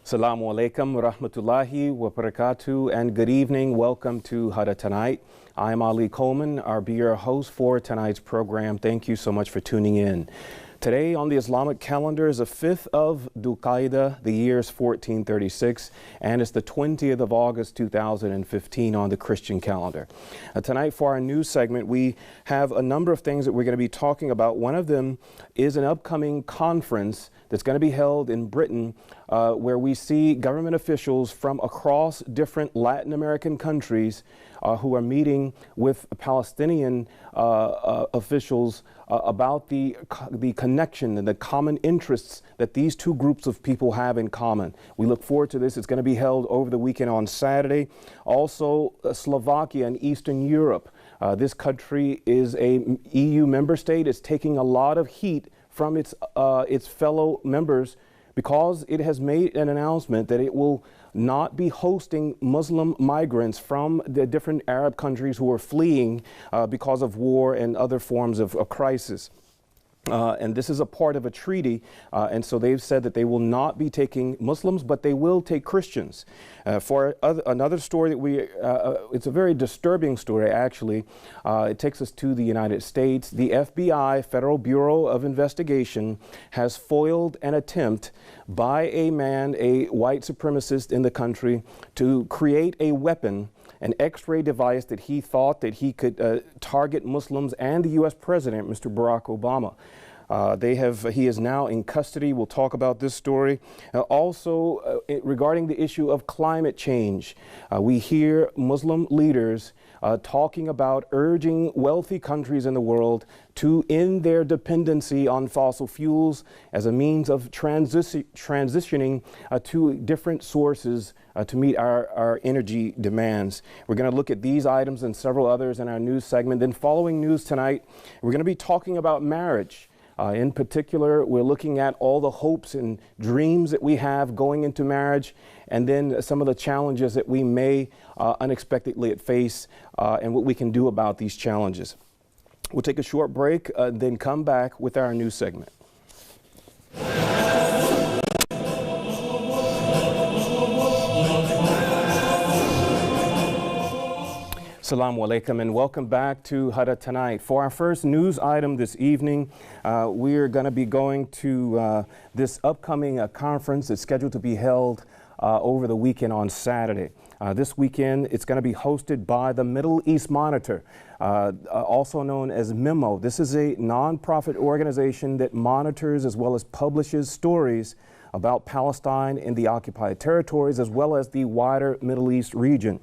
Assalamu alaikum wa rahmatullahi wa barakatuh, and good evening. Welcome to Huda Tonight. I'm Ali Coleman. I'll be your host for tonight's program. Thank you so much for tuning in. Today on the Islamic calendar is the 5th of Dhul Qaeda, the year is 1436, and it's the 20th of August 2015 on the Christian calendar. Tonight for our news segment, we have a number of things that we're going to be talking about. One of them is an upcoming conference that's going to be held in Britain, where we see government officials from across different Latin American countries who are meeting with Palestinian officials about the connection and the common interests that these two groups of people have in common. We look forward to this. It's going to be held over the weekend on Saturday. Also, Slovakia in Eastern Europe. This country is a EU member state. It's taking a lot of heat from its fellow members because it has made an announcement that it will not be hosting Muslim migrants from the different Arab countries who are fleeing because of war and other forms of crisis. And this is a part of a treaty, and so they've said that they will not be taking Muslims, but they will take Christians. Another story that it's a very disturbing story, actually. It takes us to the United States. The FBI, Federal Bureau of Investigation, has foiled an attempt by a man, a white supremacist in the country, to create a weapon, an X-ray device that he thought that he could target Muslims and the U.S. President, Mr. Barack Obama. He is now in custody. We'll talk about this story. Also, regarding the issue of climate change, we hear Muslim leaders talking about urging wealthy countries in the world to end their dependency on fossil fuels as a means of transitioning to different sources to meet our energy demands. We're going to look at these items and several others in our news segment. Then following news tonight, we're going to be talking about marriage. In particular, we're looking at all the hopes and dreams that we have going into marriage, and then some of the challenges that we may unexpectedly face and what we can do about these challenges. We'll take a short break, then come back with our news segment. Assalamu alaikum and welcome back to Huda Tonight. For our first news item this evening, we're going to be going to this upcoming conference that's scheduled to be held over the weekend on Saturday. This weekend, it's going to be hosted by the Middle East Monitor, also known as MEMO. This is a nonprofit organization that monitors as well as publishes stories about Palestine and the occupied territories as well as the wider Middle East region.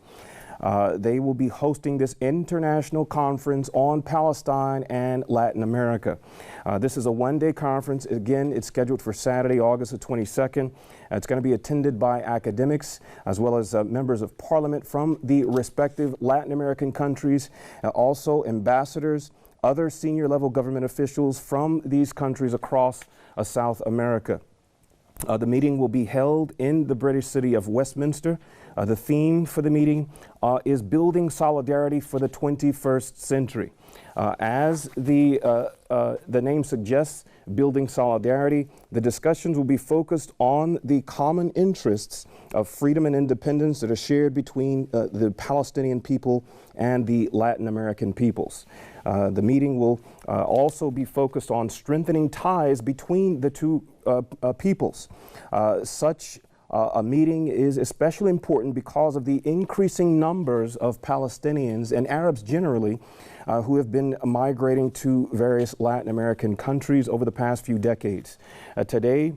They will be hosting this international conference on Palestine and Latin America. This is a one-day conference. Again, it's scheduled for Saturday, August the 22nd. It's going to be attended by academics as well as members of parliament from the respective Latin American countries, also ambassadors, other senior level government officials from these countries across South America. The meeting will be held in the British city of Westminster. The theme for the meeting is Building Solidarity for the 21st Century. As the name suggests, building solidarity, the discussions will be focused on the common interests of freedom and independence that are shared between the Palestinian people and the Latin American peoples. The meeting will also be focused on strengthening ties between the two peoples. Such a meeting is especially important because of the increasing numbers of Palestinians and Arabs generally who have been migrating to various Latin American countries over the past few decades. Today,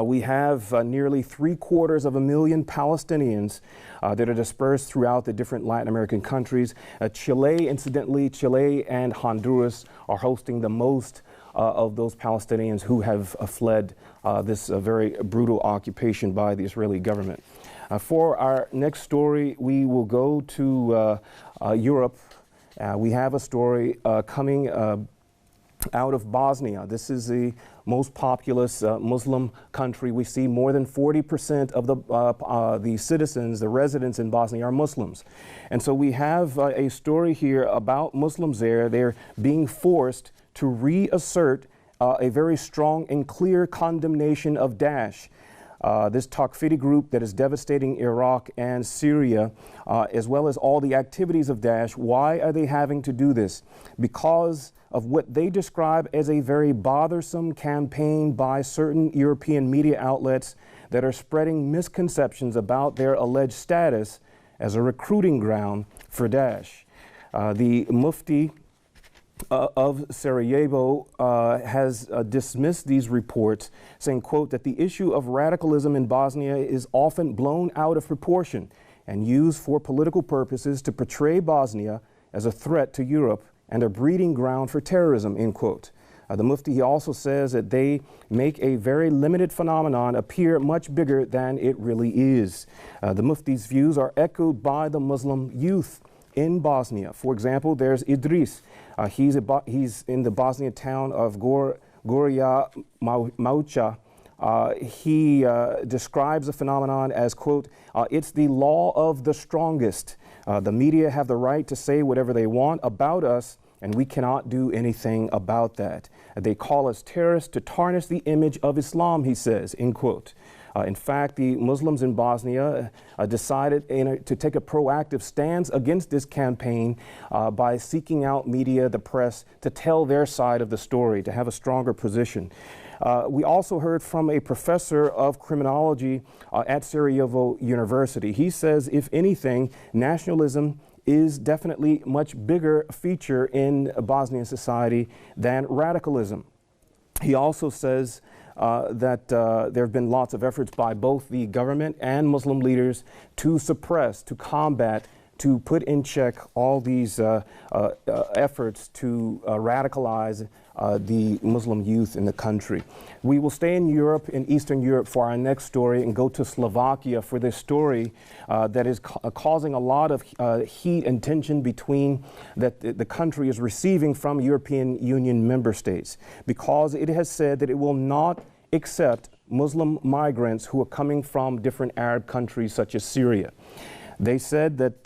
we have nearly 750,000 Palestinians that are dispersed throughout the different Latin American countries. Chile, incidentally, Chile and Honduras are hosting the most of those Palestinians who have fled this very brutal occupation by the Israeli government. For our next story, we will go to Europe We have a story coming out of Bosnia. This is the most populous Muslim country. We see more than 40% of the citizens, the residents in Bosnia are Muslims. And so we have a story here about Muslims there. They're being forced to reassert a very strong and clear condemnation of Daesh. This Takfiri group that is devastating Iraq and Syria, as well as all the activities of Daesh. Why are they having to do this? Because of what they describe as a very bothersome campaign by certain European media outlets that are spreading misconceptions about their alleged status as a recruiting ground for Daesh. The Mufti of Sarajevo has dismissed these reports, saying, quote, that the issue of radicalism in Bosnia is often blown out of proportion and used for political purposes to portray Bosnia as a threat to Europe and a breeding ground for terrorism, end quote. The Mufti, he also says that they make a very limited phenomenon appear much bigger than it really is. The Mufti's views are echoed by the Muslim youth in Bosnia. For example, there's Idris. He's in the Bosnian town of Gorja Maucha. He describes the phenomenon as, quote, it's the law of the strongest. The media have the right to say whatever they want about us, and we cannot do anything about that. They call us terrorists to tarnish the image of Islam, he says, end quote. In fact, the Muslims in Bosnia decided to take a proactive stance against this campaign by seeking out media, the press, to tell their side of the story, to have a stronger position. We also heard from a professor of criminology at Sarajevo University. He says, if anything, nationalism is definitely much bigger feature in Bosnian society than radicalism. He also says that there have been lots of efforts by both the government and Muslim leaders to suppress, to combat, to put in check all these efforts to radicalize the Muslim youth in the country. We will stay in Europe, in Eastern Europe, for our next story and go to Slovakia for this story that is causing a lot of heat and tension between that the country is receiving from European Union member states, because it has said that it will not accept Muslim migrants who are coming from different Arab countries such as Syria. They said that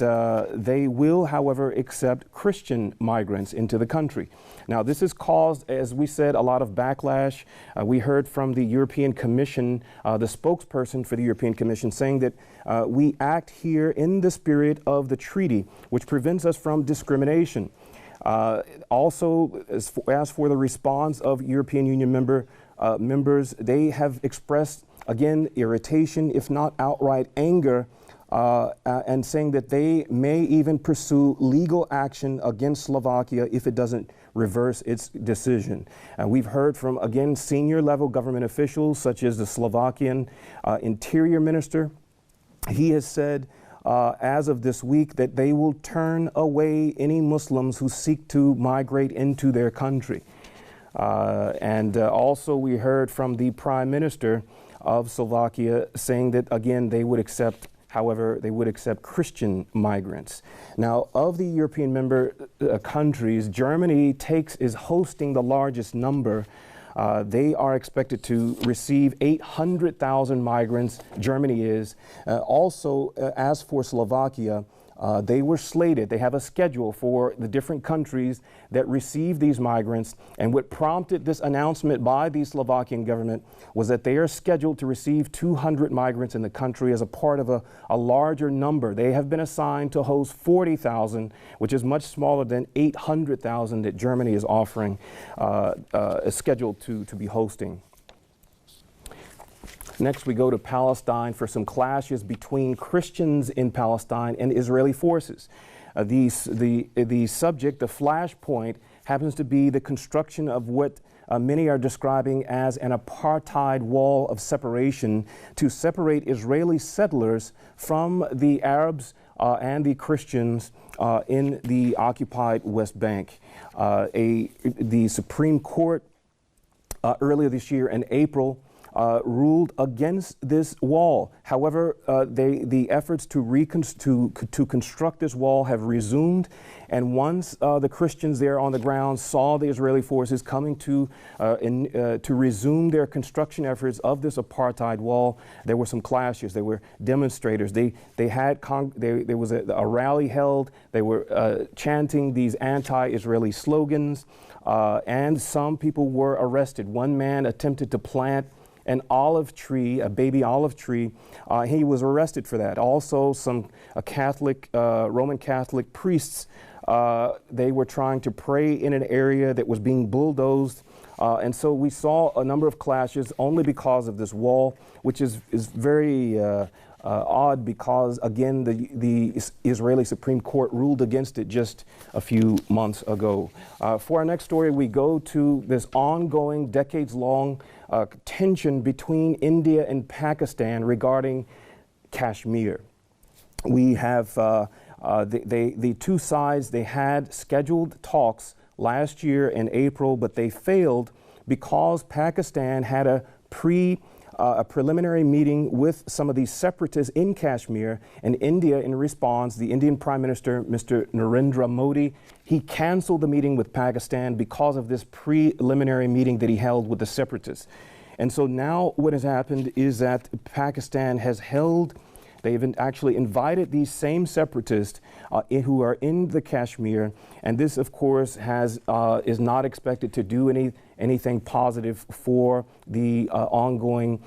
they will, however, accept Christian migrants into the country. Now, this has caused, as we said, a lot of backlash. We heard from the European Commission, the spokesperson for the European Commission, saying that we act here in the spirit of the treaty, which prevents us from discrimination. Also, as for the response of European Union members, they have expressed, again, irritation, if not outright anger, and saying that they may even pursue legal action against Slovakia if it doesn't reverse its decision. We've heard from, again, senior level government officials such as the Slovakian Interior Minister. He has said as of this week that they will turn away any Muslims who seek to migrate into their country. And also we heard from the Prime Minister of Slovakia saying that, again, they would accept, however, they would accept Christian migrants. Now, of the European member countries, Germany is hosting the largest number. They are expected to receive 800,000 migrants. Germany is. Also, as for Slovakia, they were slated. They have a schedule for the different countries that receive these migrants. And what prompted this announcement by the Slovakian government was that they are scheduled to receive 200 migrants in the country as a part of a larger number. They have been assigned to host 40,000, which is much smaller than 800,000 that Germany is offering, scheduled to be hosting. Next, we go to Palestine for some clashes between Christians in Palestine and Israeli forces. The subject, the flashpoint, happens to be the construction of what many are describing as an apartheid wall of separation to separate Israeli settlers from the Arabs and the Christians in the occupied West Bank. The Supreme Court earlier this year in April ruled against this wall. However, the efforts to construct this wall have resumed, and once the Christians there on the ground saw the Israeli forces coming to resume their construction efforts of this apartheid wall, there were some clashes. There were demonstrators. There was a rally held. They were chanting these anti-Israeli slogans, and some people were arrested. One man attempted to plant an olive tree, a baby olive tree. He was arrested for that. Also, some Roman Catholic priests, they were trying to pray in an area that was being bulldozed. And so we saw a number of clashes only because of this wall, which is very odd because, again, the Israeli Supreme Court ruled against it just a few months ago. For our next story, we go to this ongoing, decades-long tension between India and Pakistan regarding Kashmir. We have the two sides, they had scheduled talks last year in April, but they failed because Pakistan had a preliminary meeting with some of these separatists in Kashmir, and India, in response, the Indian Prime Minister, Mr. Narendra Modi, he canceled the meeting with Pakistan because of this preliminary meeting that he held with the separatists. And so now what has happened is that Pakistan has held, they've actually invited these same separatists who are in the Kashmir, and this, of course, is not expected to do anything positive for the ongoing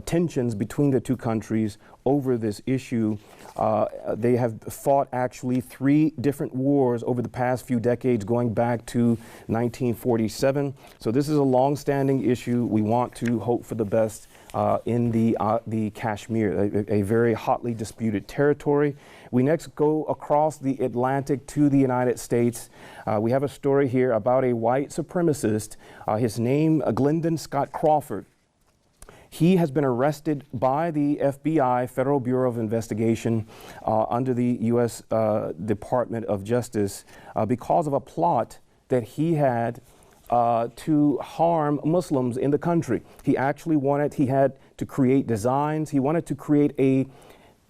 tensions between the two countries over this issue. They have fought actually 3 different wars over the past few decades, going back to 1947. So this is a long-standing issue. We want to hope for the best in the Kashmir, a very hotly disputed territory. We next go across the Atlantic to the United States. We have a story here about a white supremacist. His name, Glendon Scott Crawford. He has been arrested by the FBI, Federal Bureau of Investigation, under the U.S. Department of Justice because of a plot that he had to harm Muslims in the country. He had to create designs. He wanted to create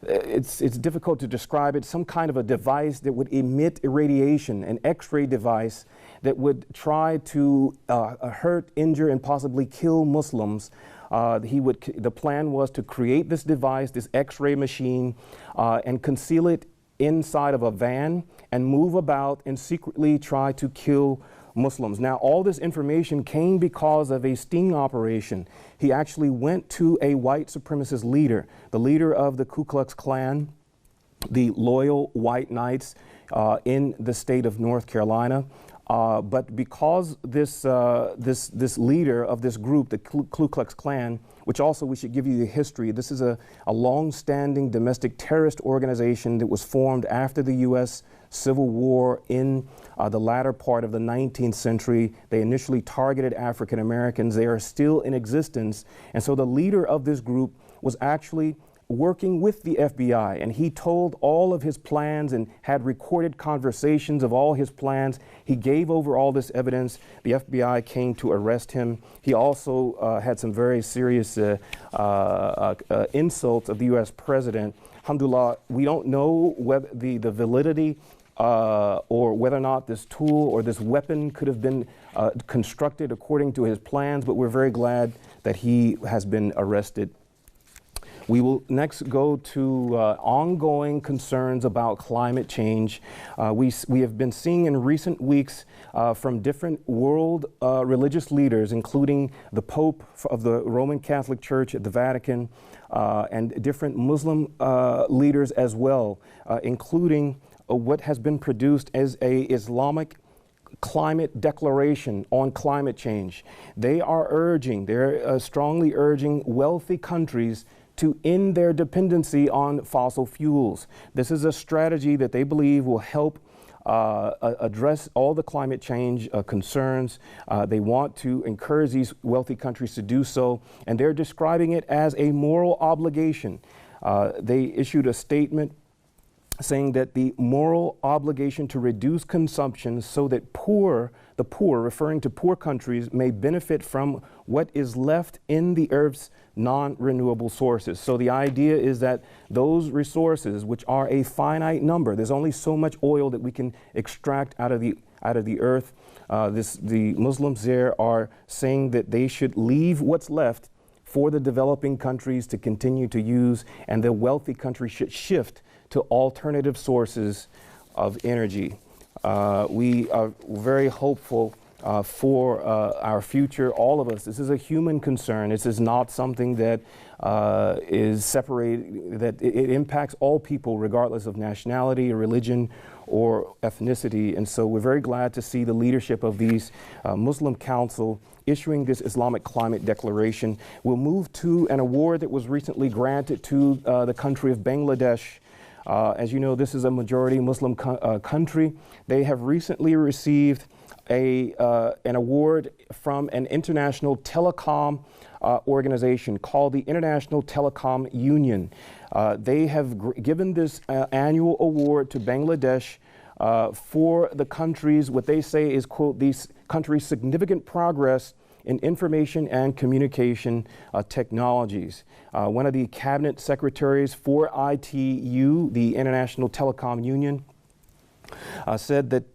it's difficult to describe it, some kind of a device that would emit irradiation, an X-ray device that would try to hurt, injure, and possibly kill Muslims. The plan was to create this device, this X-ray machine, and conceal it inside of a van and move about and secretly try to kill Muslims. Now, all this information came because of a sting operation. He actually went to a white supremacist leader, the leader of the Ku Klux Klan, the Loyal White Knights in the state of North Carolina. But because this leader of this group, the Ku Klux Klan, which also we should give you the history, this is a long-standing domestic terrorist organization that was formed after the U.S. Civil War in the latter part of the 19th century. They initially targeted African Americans. They are still in existence. And so the leader of this group was actually working with the FBI, and he told all of his plans and had recorded conversations of all his plans. He gave over all this evidence. The FBI came to arrest him. He also had some very serious insults of the U.S. president. Alhamdulillah, we don't know whether the validity or whether or not this tool or this weapon could have been constructed according to his plans, but we're very glad that he has been arrested. We will next go to ongoing concerns about climate change. We have been seeing in recent weeks from different world religious leaders, including the Pope of the Roman Catholic Church at the Vatican, and different Muslim leaders as well, including what has been produced as a Islamic climate declaration on climate change. They're strongly urging wealthy countries to end their dependency on fossil fuels. This is a strategy that they believe will help address all the climate change concerns. They want to encourage these wealthy countries to do so, and they're describing it as a moral obligation. They issued a statement saying that the moral obligation to reduce consumption so that the poor, referring to poor countries, may benefit from what is left in the earth's non-renewable sources. So the idea is that those resources, which are a finite number, there's only so much oil that we can extract out of the earth. The Muslims there are saying that they should leave what's left for the developing countries to continue to use, and the wealthy countries should shift to alternative sources of energy. We are very hopeful for our future, all of us. This is a human concern. This is not something that is separated, that it impacts all people regardless of nationality or religion or ethnicity. And so we're very glad to see the leadership of these Muslim Council issuing this Islamic Climate Declaration. We'll move to an award that was recently granted to the country of Bangladesh. As you know, this is a majority Muslim country. They have recently received an award from an international telecom organization called the International Telecom Union. They have given this annual award to Bangladesh for the country's, what they say is, quote, these countries' significant progress in information and communication technologies. One of the cabinet secretaries for ITU, the International Telecom Union, said that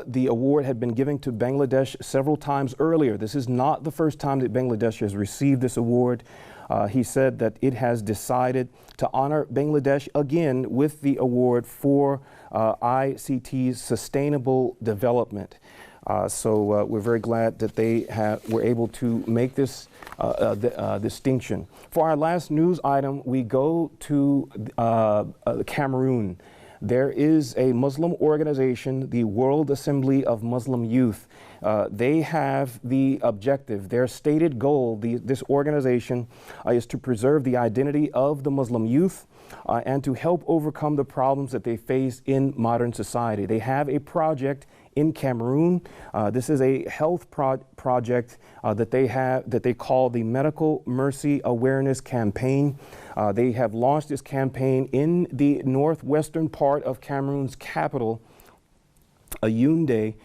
the award had been given to Bangladesh several times earlier. This is not the first time that Bangladesh has received this award. He said that it has decided to honor Bangladesh again with the award for ICT's sustainable development. So we're very glad that they were able to make this distinction. For our last news item, we go to Cameroon. There is a Muslim organization, the World Assembly of Muslim Youth. They have the objective, their stated goal, this organization is to preserve the identity of the Muslim youth and to help overcome the problems that they face in modern society. They have a project in Cameroon. This is a health project that they call the Medical Mercy Awareness Campaign. They have launched this campaign in the northwestern part of Cameroon's capital, Yaoundé.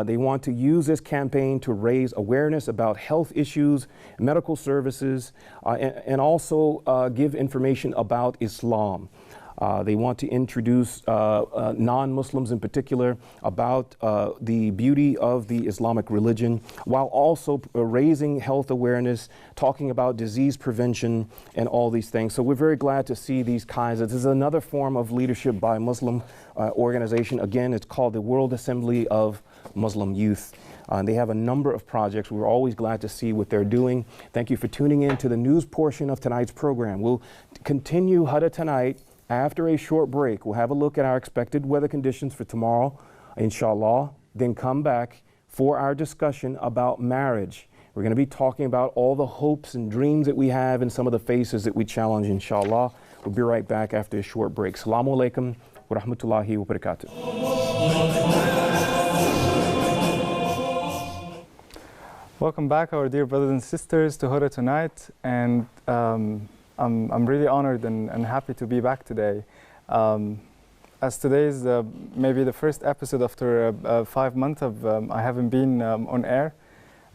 They want to use this campaign to raise awareness about health issues, medical services, and also give information about Islam. They want to introduce non-Muslims in particular about the beauty of the Islamic religion, while also raising health awareness, talking about disease prevention and all these things. So we're very glad to see these kinds of, this is another form of leadership by a Muslim organization. Again, it's called the World Assembly of Muslim Youth. They have a number of projects. We're always glad to see what they're doing. Thank you for tuning in to the news portion of tonight's program. We'll continue Huda Tonight after a short break. We'll have a look at our expected weather conditions for tomorrow, inshallah, then come back for our discussion about marriage. We're going to be talking about all the hopes and dreams that we have and some of the faces that we challenge, inshallah. We'll be right back after a short break. Assalamu alaikum wa rahmatullahi wa barakatuh. Welcome back, our dear brothers and sisters, to Huda Tonight, and I'm really honored and happy to be back today. As today is maybe the first episode after 5 months of I haven't been on air,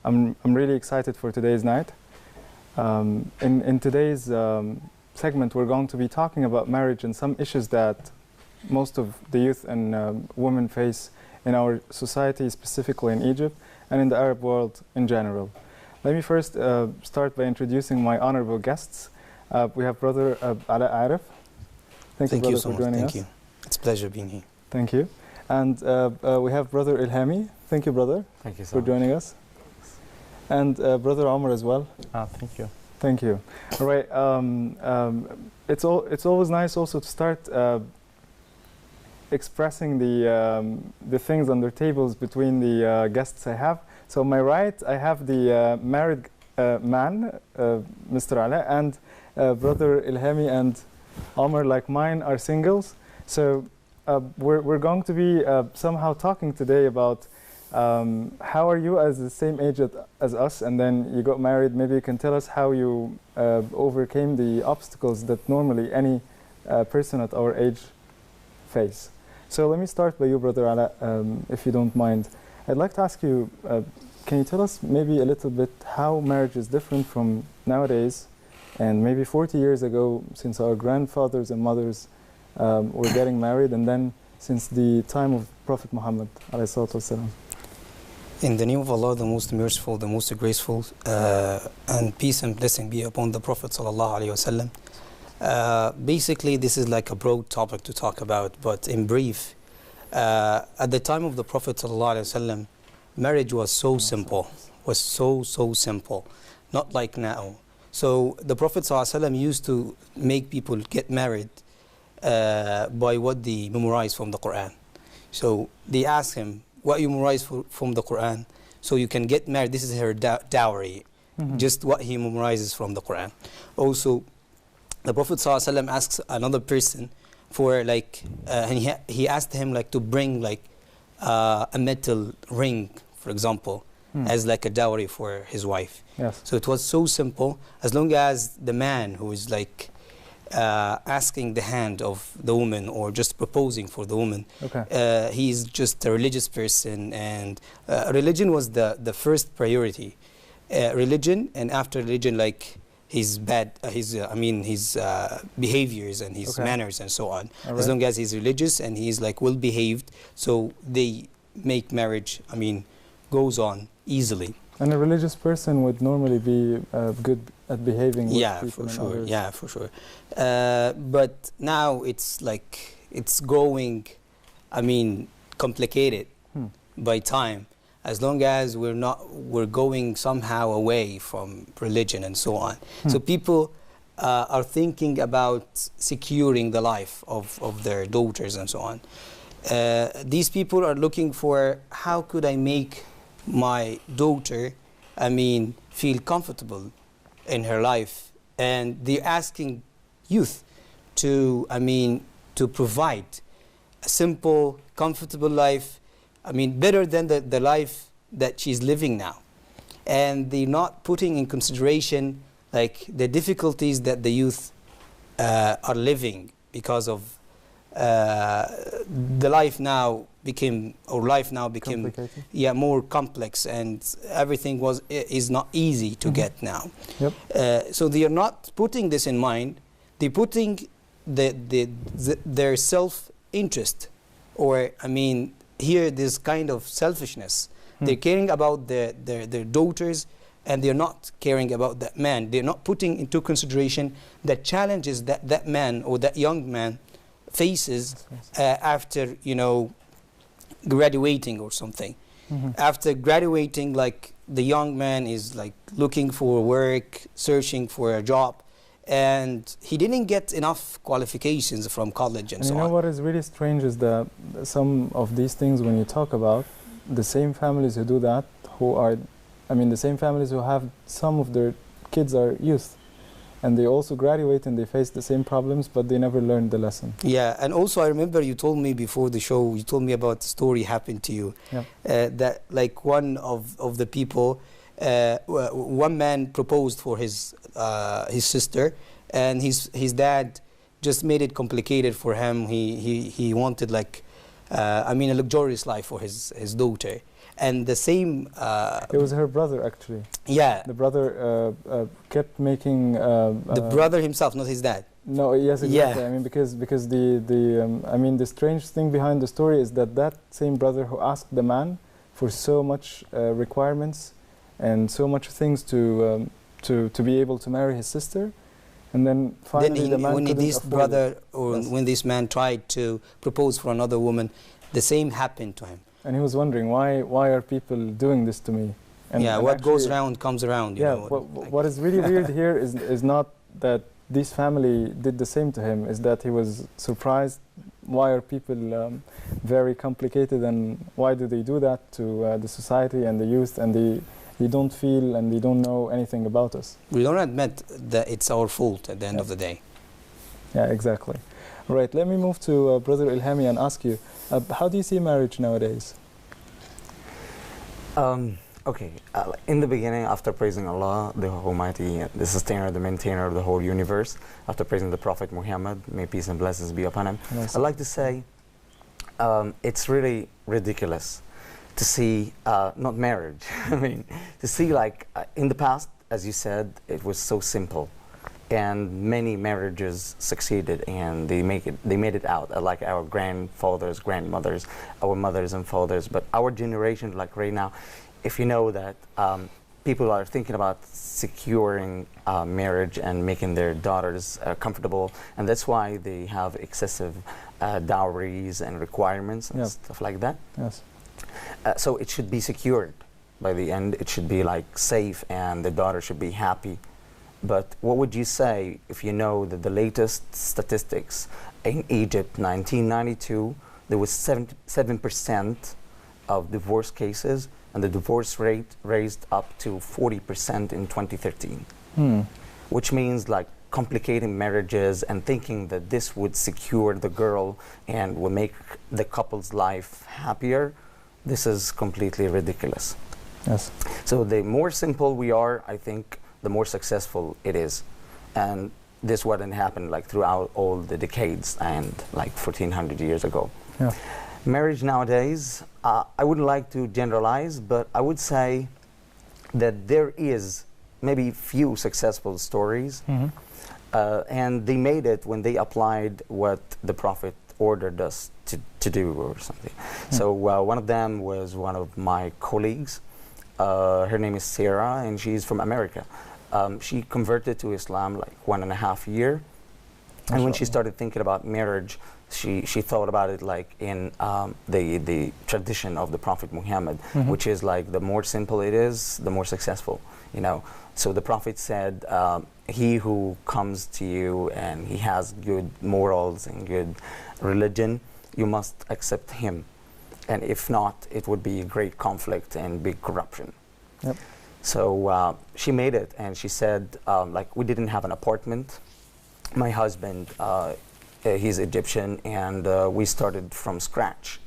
I'm really excited for today's night. In today's segment, we're going to be talking about marriage and some issues that most of the youth and women face in our society, specifically in Egypt and in the Arab world in general. Let me first start by introducing my honorable guests. We have Brother Ala Arif. Thank you so much for joining us. Thank you. It's a pleasure being here. Thank you. And we have Brother Ilhami. Thank you, brother. Thank you so for joining us. And Brother Omar as well. Thank you. Thank you. All right. It's always nice also to start expressing the things on their tables between the guests I have. So on my right, I have the married man, Mr. Ala, and Brother Ilhami and Omar, like mine, are singles. So we're going to be somehow talking today about how are you as the same age as us, and then you got married. Maybe you can tell us how you overcame the obstacles that normally any person at our age face. So let me start by you, Brother Ala, if you don't mind. I'd like to ask you, can you tell us maybe a little bit how marriage is different from nowadays and maybe 40 years ago, since our grandfathers and mothers were getting married, and then since the time of Prophet Muhammad alayhi salatu wasalam? In the name of Allah, the most merciful, the most graceful, and peace and blessing be upon the Prophet sallallahu alaihi wasallam. Basically, this is like a broad topic to talk about, but in brief, at the time of the Prophet sallallahu alaihi wasallam, marriage was so simple, so simple, not like now. So the Prophet sallallahu alaihi wasallam used to make people get married by what they memorize from the Quran. So they ask him, what you memorize from the Quran, so you can get married. This is her dowry, just what he memorizes from the Quran. Also, the Prophet ﷺ asks another person for like, and he asked him like to bring like a metal ring, for example, as like a dowry for his wife. Yes. So it was so simple, as long as the man who is like asking the hand of the woman or just proposing for the woman, he's just a religious person, and religion was the first priority. Religion, and after religion, like his behaviors and his manners and so on. As long as he's religious and he's like well behaved, so they make marriage, goes on easily. And a religious person would normally be good at behaving with people and others. Yeah, for sure. But now it's like, it's growing, complicated by time. As long as we're going somehow away from religion and so on. So people are thinking about securing the life of their daughters and so on. These people are looking for, how could I make my daughter, feel comfortable in her life, and they're asking youth to, to provide a simple, comfortable life, better than the life that she's living now. And they're not putting in consideration like the difficulties that the youth are living because of the life now became more complex, and everything is not easy to get now. So they are not putting this in mind. They're putting their self-interest, or here this kind of selfishness. They're caring about their daughters, and they're not caring about that man. They're not putting into consideration the challenges that man or that young man faces after graduating or something. After graduating, like the young man is like looking for work, searching for a job, and he didn't get enough qualifications from college and so on. You know what is really strange is that some of these things, when you talk about the same families who do that, who are, the same families who have some of their kids are youth, and they also graduate and they face the same problems, but they never learned the lesson. Yeah, and also I remember you told me before the show, you told me about a story happened to you, that like one of the people, one man proposed for his sister, and his dad just made it complicated for him. He wanted like, a luxurious life for his daughter. And the same... it was her brother, actually. Yeah. The brother kept making... the brother himself, not his dad. No, yes, exactly. Yeah. Because the strange thing behind the story is that same brother who asked the man for so much requirements and so much things to be able to marry his sister, and then finally the man couldn't afford it. When this man tried to propose for another woman, the same happened to him. And he was wondering, why are people doing this to me? And what actually, goes around comes around. You know, what is really weird here is not that this family did the same to him, is that he was surprised. Why are people very complicated, and why do they do that to the society and the youth, and they don't feel and they don't know anything about us? We don't admit that it's our fault at the end of the day. Yeah, exactly. All right, let me move to Brother Ilhami and ask you, how do you see marriage nowadays? Okay, in the beginning, after praising Allah, the Almighty, the sustainer, the maintainer of the whole universe, after praising the Prophet Muhammad, may peace and blessings be upon him, I'd like to say it's really ridiculous to see, not marriage, I mean, to see like in the past, as you said, it was so simple. And many marriages succeeded, and they made it out, like our grandfathers, grandmothers, our mothers and fathers. But our generation, like right now, if you know that people are thinking about securing marriage and making their daughters comfortable, and that's why they have excessive dowries and requirements and stuff like that. Yes. So it should be secured by the end. It should be like safe, and the daughter should be happy. But what would you say if you know that the latest statistics in Egypt, 1992, there was 7% of divorce cases, and the divorce rate raised up to 40% in 2013. Which means like complicating marriages and thinking that this would secure the girl and will make the couple's life happier. This is completely ridiculous. Yes. So the more simple we are, I think, the more successful it is. And this wouldn't happen like throughout all the decades and like 1400 years ago. Yeah. Marriage nowadays, I wouldn't like to generalize, but I would say that there is maybe few successful stories, and they made it when they applied what the Prophet ordered us to do or something. So one of them was one of my colleagues. Her name is Sarah, and she's from America. She converted to Islam like 1.5 years, and when she started thinking about marriage, she thought about it like in the tradition of the Prophet Muhammad, which is like the more simple it is, the more successful, you know. So the Prophet said, he who comes to you and he has good morals and good religion, you must accept him. And if not, it would be great conflict and big corruption. Yep. So she made it, and she said, like, we didn't have an apartment. My husband, he's Egyptian, and we started from scratch.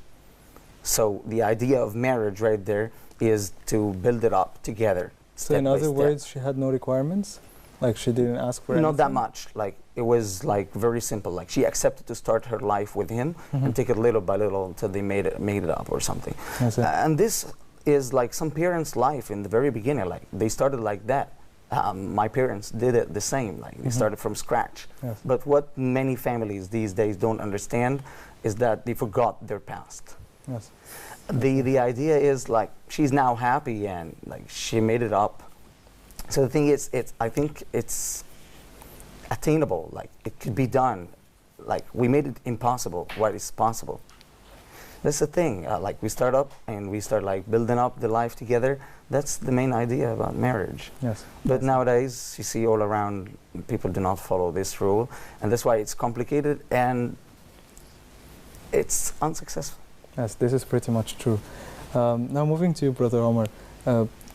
So the idea of marriage right there is to build it up together. So in other words, she had no requirements? Like she didn't ask for anything? Not that much. Like it was like very simple. Like she accepted to start her life with him and take it little by little until they made it up or something. And this is like some parents' life in the very beginning. Like they started like that. My parents did it the same. Like they started from scratch. Yes. But what many families these days don't understand is that they forgot their past. Yes. The idea is like she's now happy and like she made it up. So the thing is, I think it's attainable. Like it could be done. Like we made it impossible. What is possible? That's the thing. Like we start up and we start like building up the life together. That's the main idea about marriage. Yes. But nowadays, you see all around, people do not follow this rule, and that's why it's complicated and it's unsuccessful. Yes, this is pretty much true. Now moving to you, Brother Omar,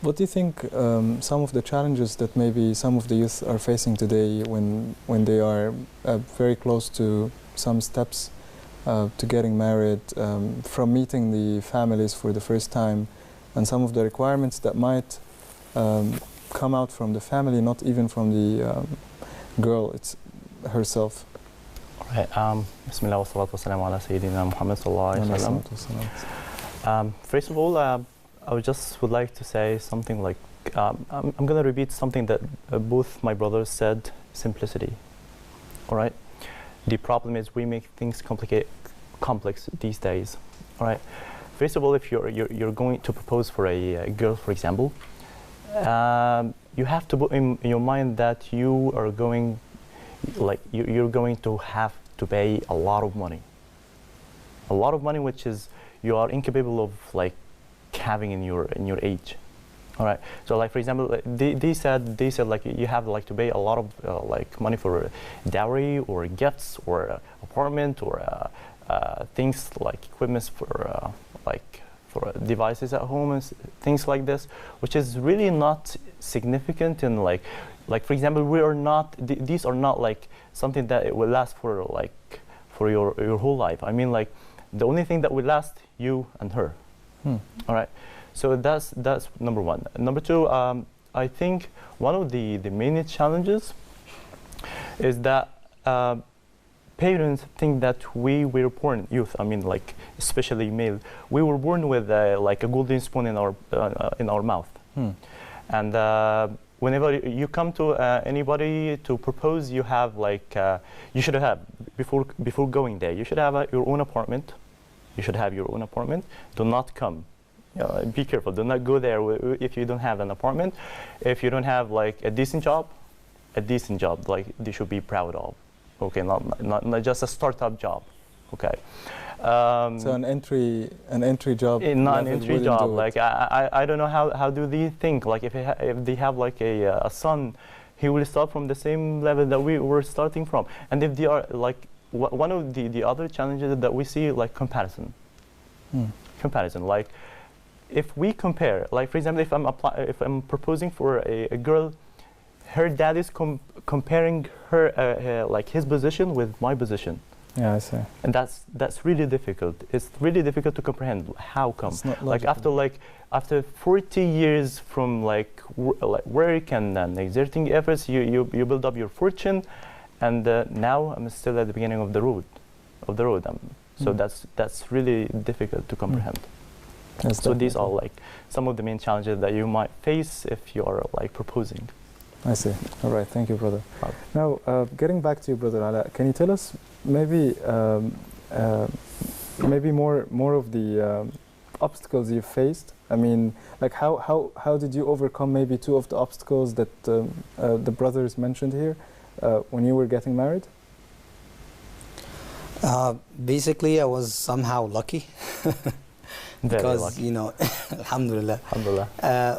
what do you think some of the challenges that maybe some of the youth are facing today when they are very close to some steps to getting married, from meeting the families for the first time, and some of the requirements that might come out from the family, not even from the girl herself? Right. Bismillah wa salatu wa salam ala Sayyidina Muhammad sallallahu alayhi wa sallam. First of all, I would like to say something like, I'm going to repeat something that both my brothers said, simplicity. All right? The problem is we make things complex these days. All right? First of all, if you're going to propose for a girl, for example, you have to put in your mind that you are going, like you're going to have to pay a lot of money, which is you are incapable of like having in your age. All right. So like for example, they said like you have like to pay a lot of like money for dowry or gifts or apartment or things like equipments for for devices at home and things like this, which is really not significant. And like for example, these are not like something that it will last for like for your whole life. I mean, like the only thing that will last you and her. All right. So that's number one. Number two, I think one of the main challenges is that parents think that we were born youth. I mean, like especially male, we were born with like a golden spoon in our mouth. And whenever you come to anybody to propose, you have like you should have before going there. You should have your own apartment. You should have your own apartment. Do not come. Be careful. Do not go there if you don't have an apartment. If you don't have like a decent job like they should be proud of. Okay, not just a startup job. Okay. So an entry job. Not an entry job. Like I don't know how do they think, like if they have like a son, he will start from the same level that we were starting from. And if they are like one of the other challenges that we see, like comparison. Comparison, like if we compare, like for example, if I'm proposing for a girl, her dad is comparing her like his position with my position. Yeah, I see. And that's really difficult. It's really difficult to comprehend. How come? Like after 40 years from like work and exerting efforts, you build up your fortune, and now I'm still at the beginning of the road. So that's really difficult to comprehend. So these are like some of the main challenges that you might face if you are like proposing. I see. All right. Thank you, brother. Now, getting back to you, brother Ala, can you tell us maybe more of the obstacles you've faced? I mean, like how did you overcome maybe two of the obstacles that the brothers mentioned here when you were getting married? Basically, I was somehow lucky. Because, lucky. you know, alhamdulillah.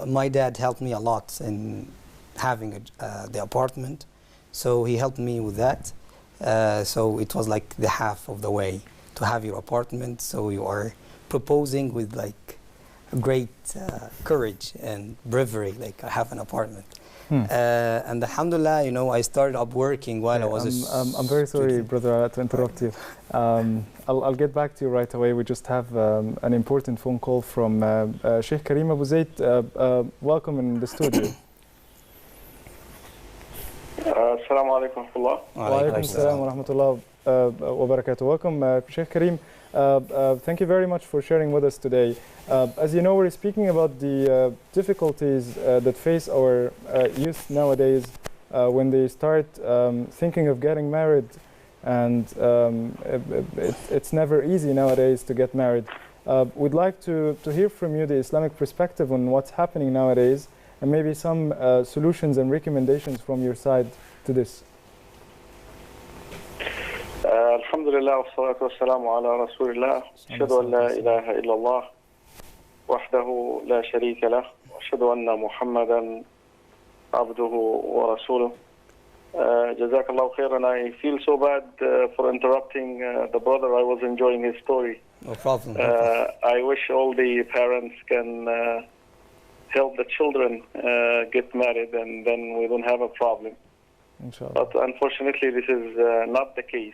My dad helped me a lot in having the apartment, so he helped me with that. So it was like the half of the way to have your apartment. So you are proposing with like great courage and bravery, like I have an apartment. And alhamdulillah, you know, I started up working while I was I'm very sorry, brother, to interrupt you. I'll get back to you right away. We just have an important phone call from Sheikh Karim Abu Zayd. Welcome in the studio. Assalamu alaikum wa rahmatullah. Wa alaikum assalam wa rahmatullah wa barakatuh. Welcome, Sheikh Karim. Thank you very much for sharing with us today. As you know, we're speaking about the difficulties that face our youth nowadays when they start thinking of getting married, and it's never easy nowadays to get married. We'd like to hear from you the Islamic perspective on what's happening nowadays, and maybe some solutions and recommendations from your side to this. Alhamdulillah, wa salatu wa salamu ala rasulillah. Ashhadu an la ilaha illallah, wahdahu la sharika lah, wa ashhadu anna Muhammadan abduhu wa rasuluh. Jazakallahu khairan. I feel so bad for interrupting the brother. I was enjoying his story. No problem. I wish all the parents can help the children get married, and then we don't have a problem. Inshallah. But unfortunately, this is not the case.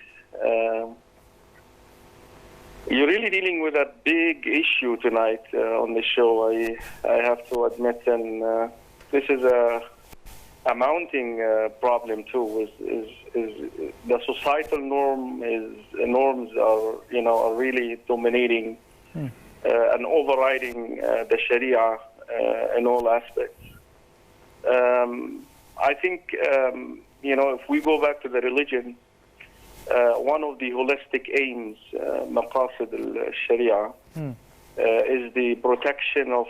You're really dealing with a big issue tonight on the show. I have to admit, and this is a mounting problem too. Is the societal norms are really dominating and overriding the Sharia in all aspects. I think if we go back to the religion, one of the holistic aims, maqasid al-Sharia, is the protection of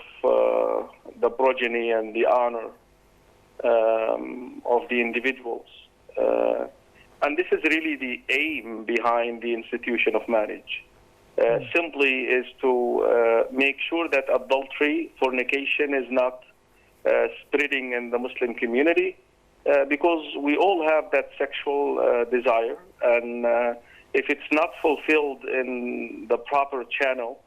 the progeny and the honor of the individuals. And this is really the aim behind the institution of marriage. Simply is to make sure that adultery, fornication is not spreading in the Muslim community, because we all have that sexual desire, and if it's not fulfilled in the proper channel,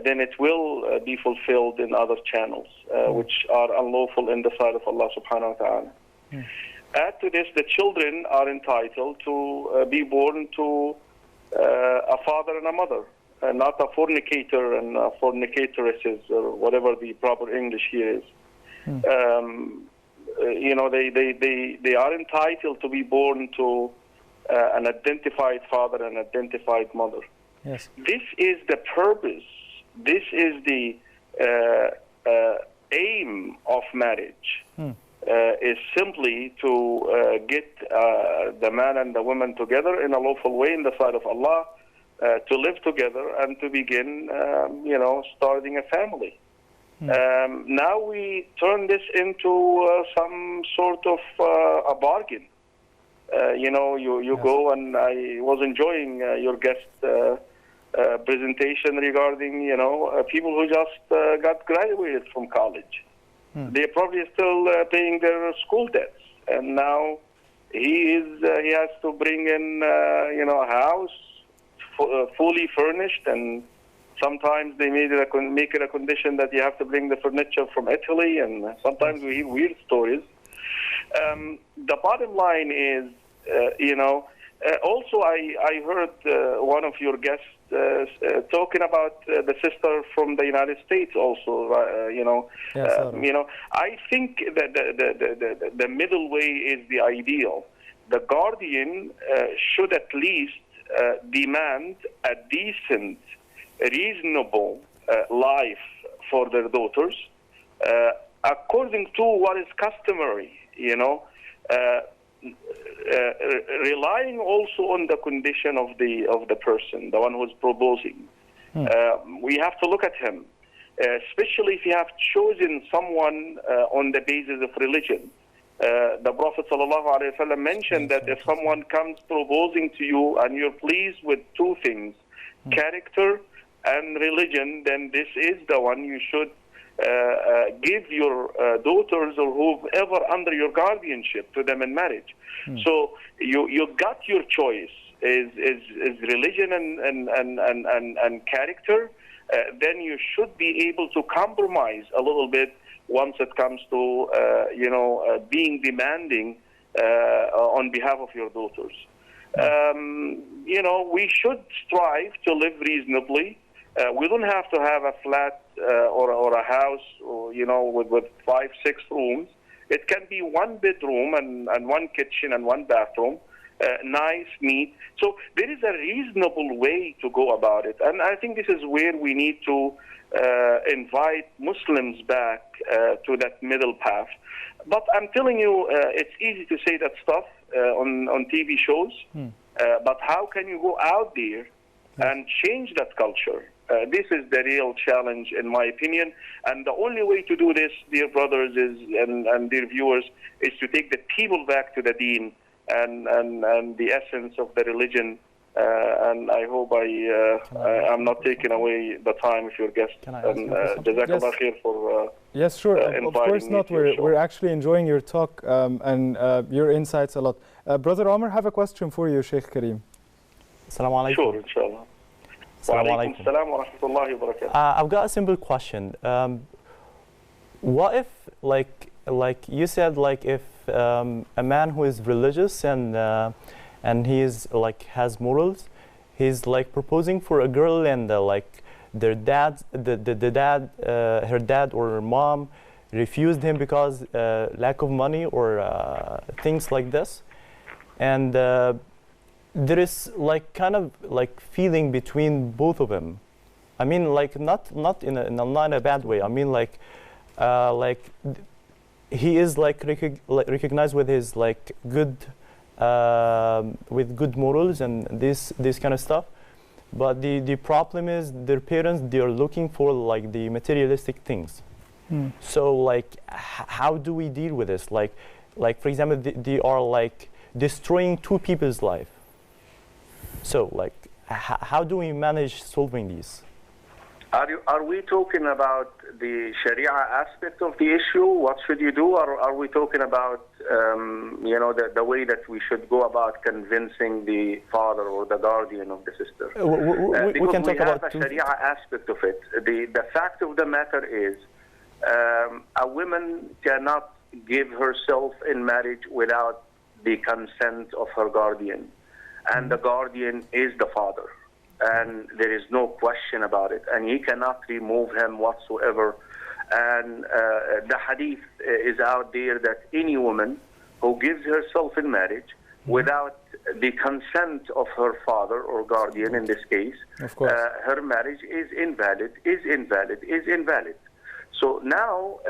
then it will be fulfilled in other channels, which are unlawful in the sight of Allah subhanahu wa ta'ala. Add to this, the children are entitled to be born to a father and a mother, not a fornicator and fornicatoresses, or whatever the proper English here is. They are entitled to be born to an identified father and identified mother. Yes. This is the purpose. This is the aim of marriage. Is simply to get the man and the woman together in a lawful way in the sight of Allah, to live together and to begin, starting a family. Now we turn this into some sort of a bargain. You go, and I was enjoying your guest presentation regarding, people who just got graduated from college. They're probably still paying their school debts, and now he has to bring in a house fully furnished, and sometimes they make it a condition that you have to bring the furniture from Italy, and sometimes we hear weird stories. The bottom line is, also I heard one of your guests talking about the sister from the United States also, I think that the middle way is the ideal. The guardian should at least demand a decent, reasonable life for their daughters, according to what is customary, relying also on the condition of the person, the one who is proposing. We have to look at him, especially if you have chosen someone on the basis of religion. The Prophet ﷺ mentioned that if someone comes proposing to you and you're pleased with two things, character and religion, then this is the one you should give your daughters or whoever under your guardianship to them in marriage. So you got your choice is religion and character. Then you should be able to compromise a little bit once it comes to being demanding on behalf of your daughters. We should strive to live reasonably. We don't have to have a flat or a house, with 5-6 rooms. It can be one bedroom and one kitchen and one bathroom, nice, neat. So there is a reasonable way to go about it, and I think this is where we need to invite Muslims back to that middle path. But I'm telling you, it's easy to say that stuff on TV shows, but how can you go out there and change that culture? This is the real challenge, in my opinion. And the only way to do this, dear brothers and dear viewers, is to take the people back to the deen and the essence of the religion. And I hope I'm not taking away the time of your guest. And Jazakallah khair for yes, sure. Of course not. We're actually enjoying your talk and your insights a lot. Brother Omar, have a question for you, Sheikh Kareem. Assalamu alaikum. Sure, inshallah. I've got a simple question. What if, like you said, like if a man who is religious and he is has morals, he's proposing for a girl, and their dad, her dad or her mom refused him because lack of money or things like this, and there is kind of feeling between both of them. I mean, not in a bad way. I mean, he is recognized with his good with good morals and this kind of stuff. But the problem is their parents, they are looking for the materialistic things. So how do we deal with this? Like for example, they are destroying two people's life. So how do we manage solving these? Are we talking about the Sharia aspect of the issue? What should you do? Or are we talking about the way that we should go about convincing the father or the guardian of the sister? We can talk about the Sharia aspect of it. The fact of the matter is, a woman cannot give herself in marriage without the consent of her guardian, and the guardian is the father. And there is no question about it. And he cannot remove him whatsoever. And the hadith is out there that any woman who gives herself in marriage without the consent of her father or guardian in this case, Of course. her marriage is invalid. So now,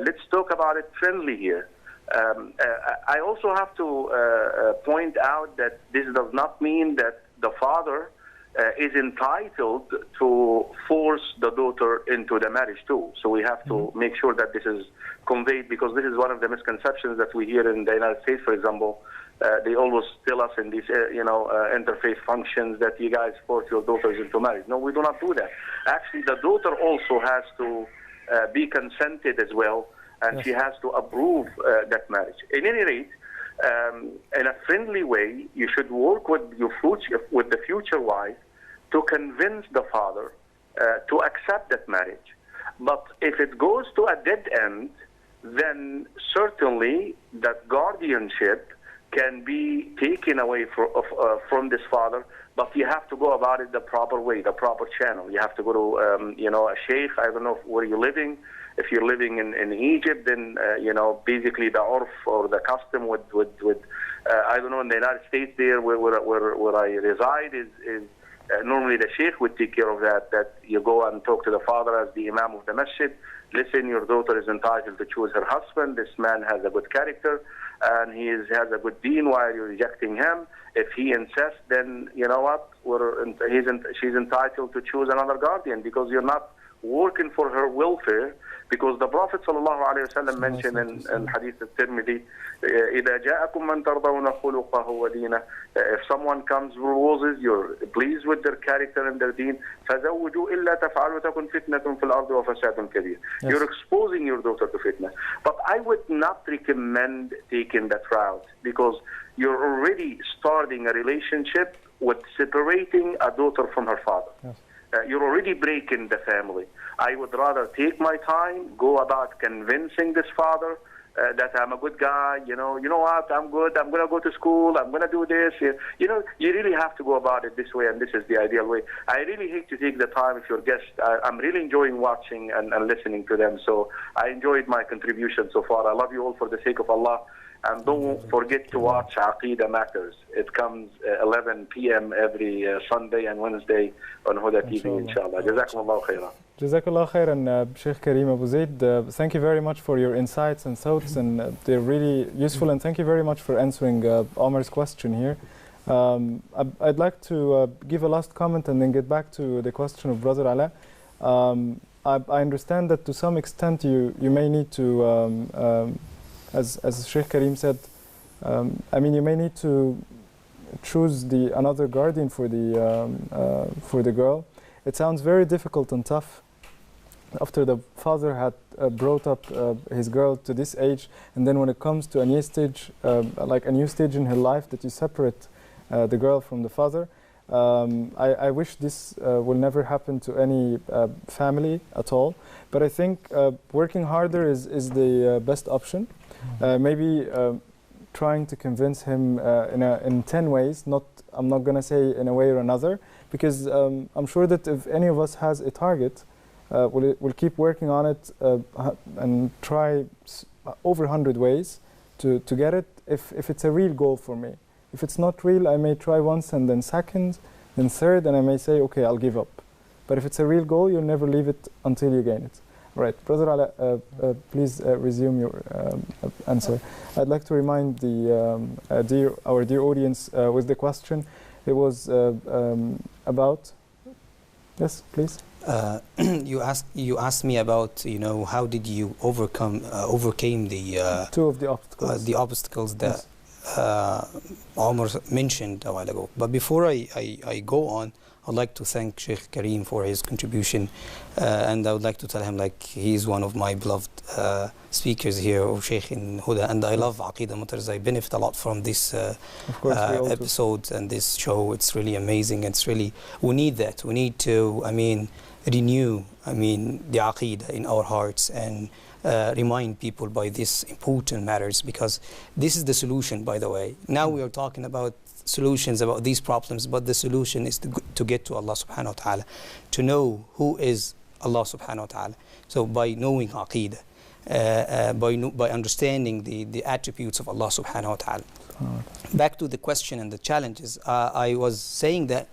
let's talk about it friendly here. I also have to point out that this does not mean that the father is entitled to force the daughter into the marriage too. So we have to make sure that this is conveyed, because this is one of the misconceptions that we hear in the United States, for example. They always tell us in these, interfaith functions that you guys force your daughters into marriage. No, we do not do that. Actually, the daughter also has to be consented as well, and Yes. she has to approve that marriage. In any rate, in a friendly way, you should work with the future wife to convince the father to accept that marriage. But if it goes to a dead end, then certainly that guardianship can be taken away from this father, but you have to go about it the proper way, the proper channel. You have to go to, a sheikh. I don't know where you're living. If you're living in Egypt, then, basically the urf or the custom with I don't know, in the United States there where I reside is normally the sheikh would take care of that you go and talk to the father as the imam of the masjid. Listen, your daughter is entitled to choose her husband. This man has a good character, and he has a good deen. Why are you rejecting him? If he insists, then you know what? She's entitled to choose another guardian, because you're not working for her welfare. Because the Prophet ﷺ mentioned in Hadith al-Tirmidhi, إِذَا جَاءَكُمْ مَنْ تَرْضَوْنَ خُلُقَهُ وَدِينَهُ, if someone comes roses, you're pleased with their character and their deen, فَزَوُّجُوا إِلَّا تَفْعَلُوا تَكُنْ فِتْنَةٌ فِي الْأَرْضِ وَفَسَادٌ كَبِيرٌ. You're exposing your daughter to fitna. But I would not recommend taking that route, because you're already starting a relationship with separating a daughter from her father. Yes. You're already breaking the family. I would rather take my time, go about convincing this father that I'm a good guy. You know what? I'm good. I'm going to go to school. I'm going to do this. You really have to go about it this way, and this is the ideal way. I really hate to take the time if your guest. I'm really enjoying watching and listening to them. So I enjoyed my contribution so far. I love you all for the sake of Allah. And don't forget to watch Aqidah Matters. It comes 11 p.m. every Sunday and Wednesday on Huda TV, inshallah. Jazakumullah khairan. Jazakallah khairan, Sheikh Karim Abu Zaid. Thank you very much for your insights and thoughts, and they're really useful. And thank you very much for answering Omar's question here. I'd like to give a last comment and then get back to the question of Brother Ala. I understand that to some extent you may need to, as Sheikh Karim said, you may need to choose another guardian for the girl. It sounds very difficult and tough after the father had brought up his girl to this age, and then when it comes to a new stage, in her life, that you separate the girl from the father. I wish this will never happen to any family at all, but I think working harder is the best option. Maybe trying to convince him in 10 ways, I'm not going to say in a way or another, because I'm sure that if any of us has a target, we'll keep working on it and try over 100 ways to get it, if it's a real goal for me. If it's not real, I may try once and then second, then third, and I may say, okay, I'll give up. But if it's a real goal, you'll never leave it until you gain it. Right, Brother Ala, please resume your answer. I'd like to remind our dear audience with the question. It was about. Yes, please. You asked me about how did you overcame the two of the obstacles. The obstacles that Omar mentioned a while ago. But before I go on, I'd like to thank Sheikh Karim for his contribution, and I would like to tell him he's one of my beloved speakers here, or Sheikh in Huda, and I love Aqidah Matters. I benefit a lot from this episode and this show. It's really amazing. We need that. We need to, renew, the Aqidah in our hearts and remind people by these important matters, because this is the solution, by the way. Now we are talking about solutions about these problems, but the solution is to get to Allah subhanahu wa ta'ala, to know who is Allah subhanahu wa ta'ala. So by knowing Aqidah, by understanding the attributes of Allah subhanahu wa ta'ala. back to the question and the challenges, I was saying that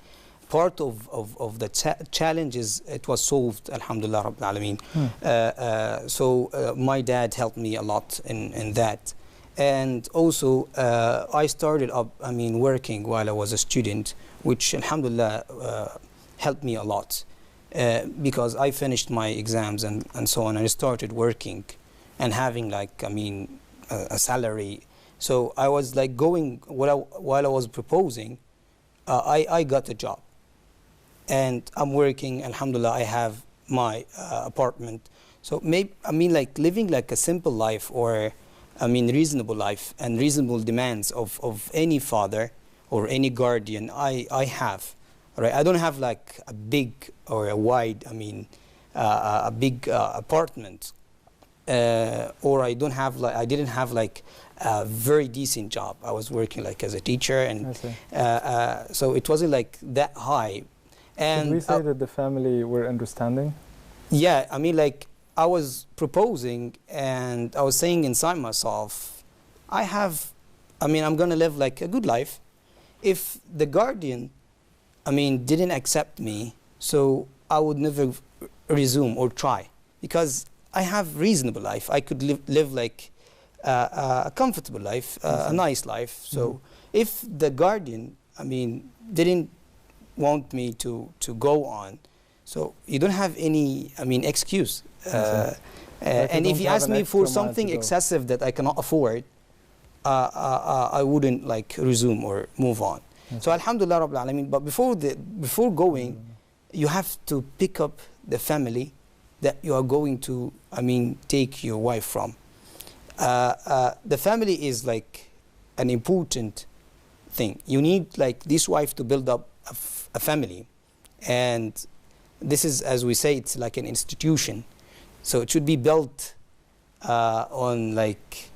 part of the challenges, it was solved, alhamdulillah rabbil alameen. So my dad helped me a lot in that. And also I started up, working while I was a student, which alhamdulillah helped me a lot. Because I finished my exams and so on, and I started working and having a salary. So I was like going, while I was proposing, I got a job. And I'm working, alhamdulillah, I have my apartment. So maybe, living like a simple life, or reasonable life and reasonable demands of any father or any guardian, I have. Right? I don't have like a big or a wide, a big apartment, or I didn't have like a very decent job. I was working like as a teacher, and so it wasn't like that high. And could we say that the family were understanding? Yeah, I was proposing, and I was saying inside myself, I'm gonna live like a good life. If the guardian didn't accept me, so I would never resume or try, because I have reasonable life. I could live like a comfortable life, a nice life. So if the guardian, didn't want me to go on, so you don't have any, excuse. And if you ask me for something excessive that I cannot afford, I wouldn't like resume or move on. So alhamdulillah rabbil alameen. But before going, you have to pick up the family that you are going to take your wife from. The family is like an important thing. You need like this wife to build up a family, and this is, as we say, it's like an institution. So it should be built on like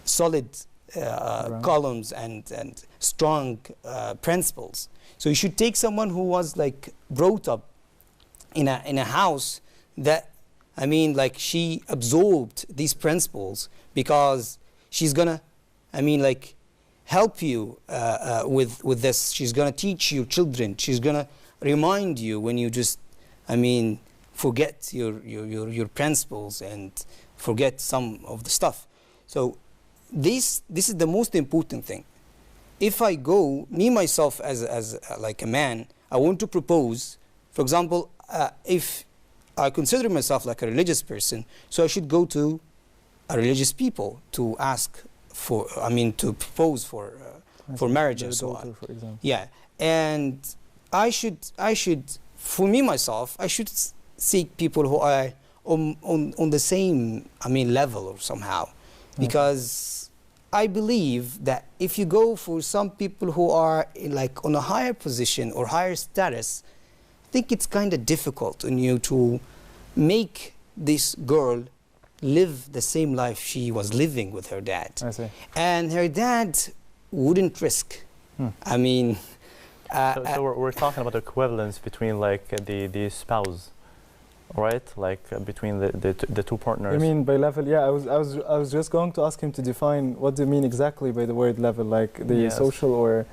solid columns and strong principles. So you should take someone who was like brought up in a house that she absorbed these principles, because she's gonna help you with this. She's gonna teach your children. She's gonna remind you when you just forget your principles and forget some of the stuff. So this is the most important thing. If I go, me myself as like a man, I want to propose, for example, if I consider myself like a religious person, so I should go to a religious people to ask for, to propose for marriage and so on. For example. Yeah, and I should, for me myself, I should seek people who are on the same, level or somehow, because I believe that if you go for some people who are like on a higher position or higher status, I think it's kind of difficult on you to make this girl live the same life she was living with her dad. I see. And her dad wouldn't risk. So we're talking about the equivalence between like the spouse, right? Like between the two partners. You mean by level? Yeah, I was just going to ask him to define what do you mean exactly by the word level, like the social or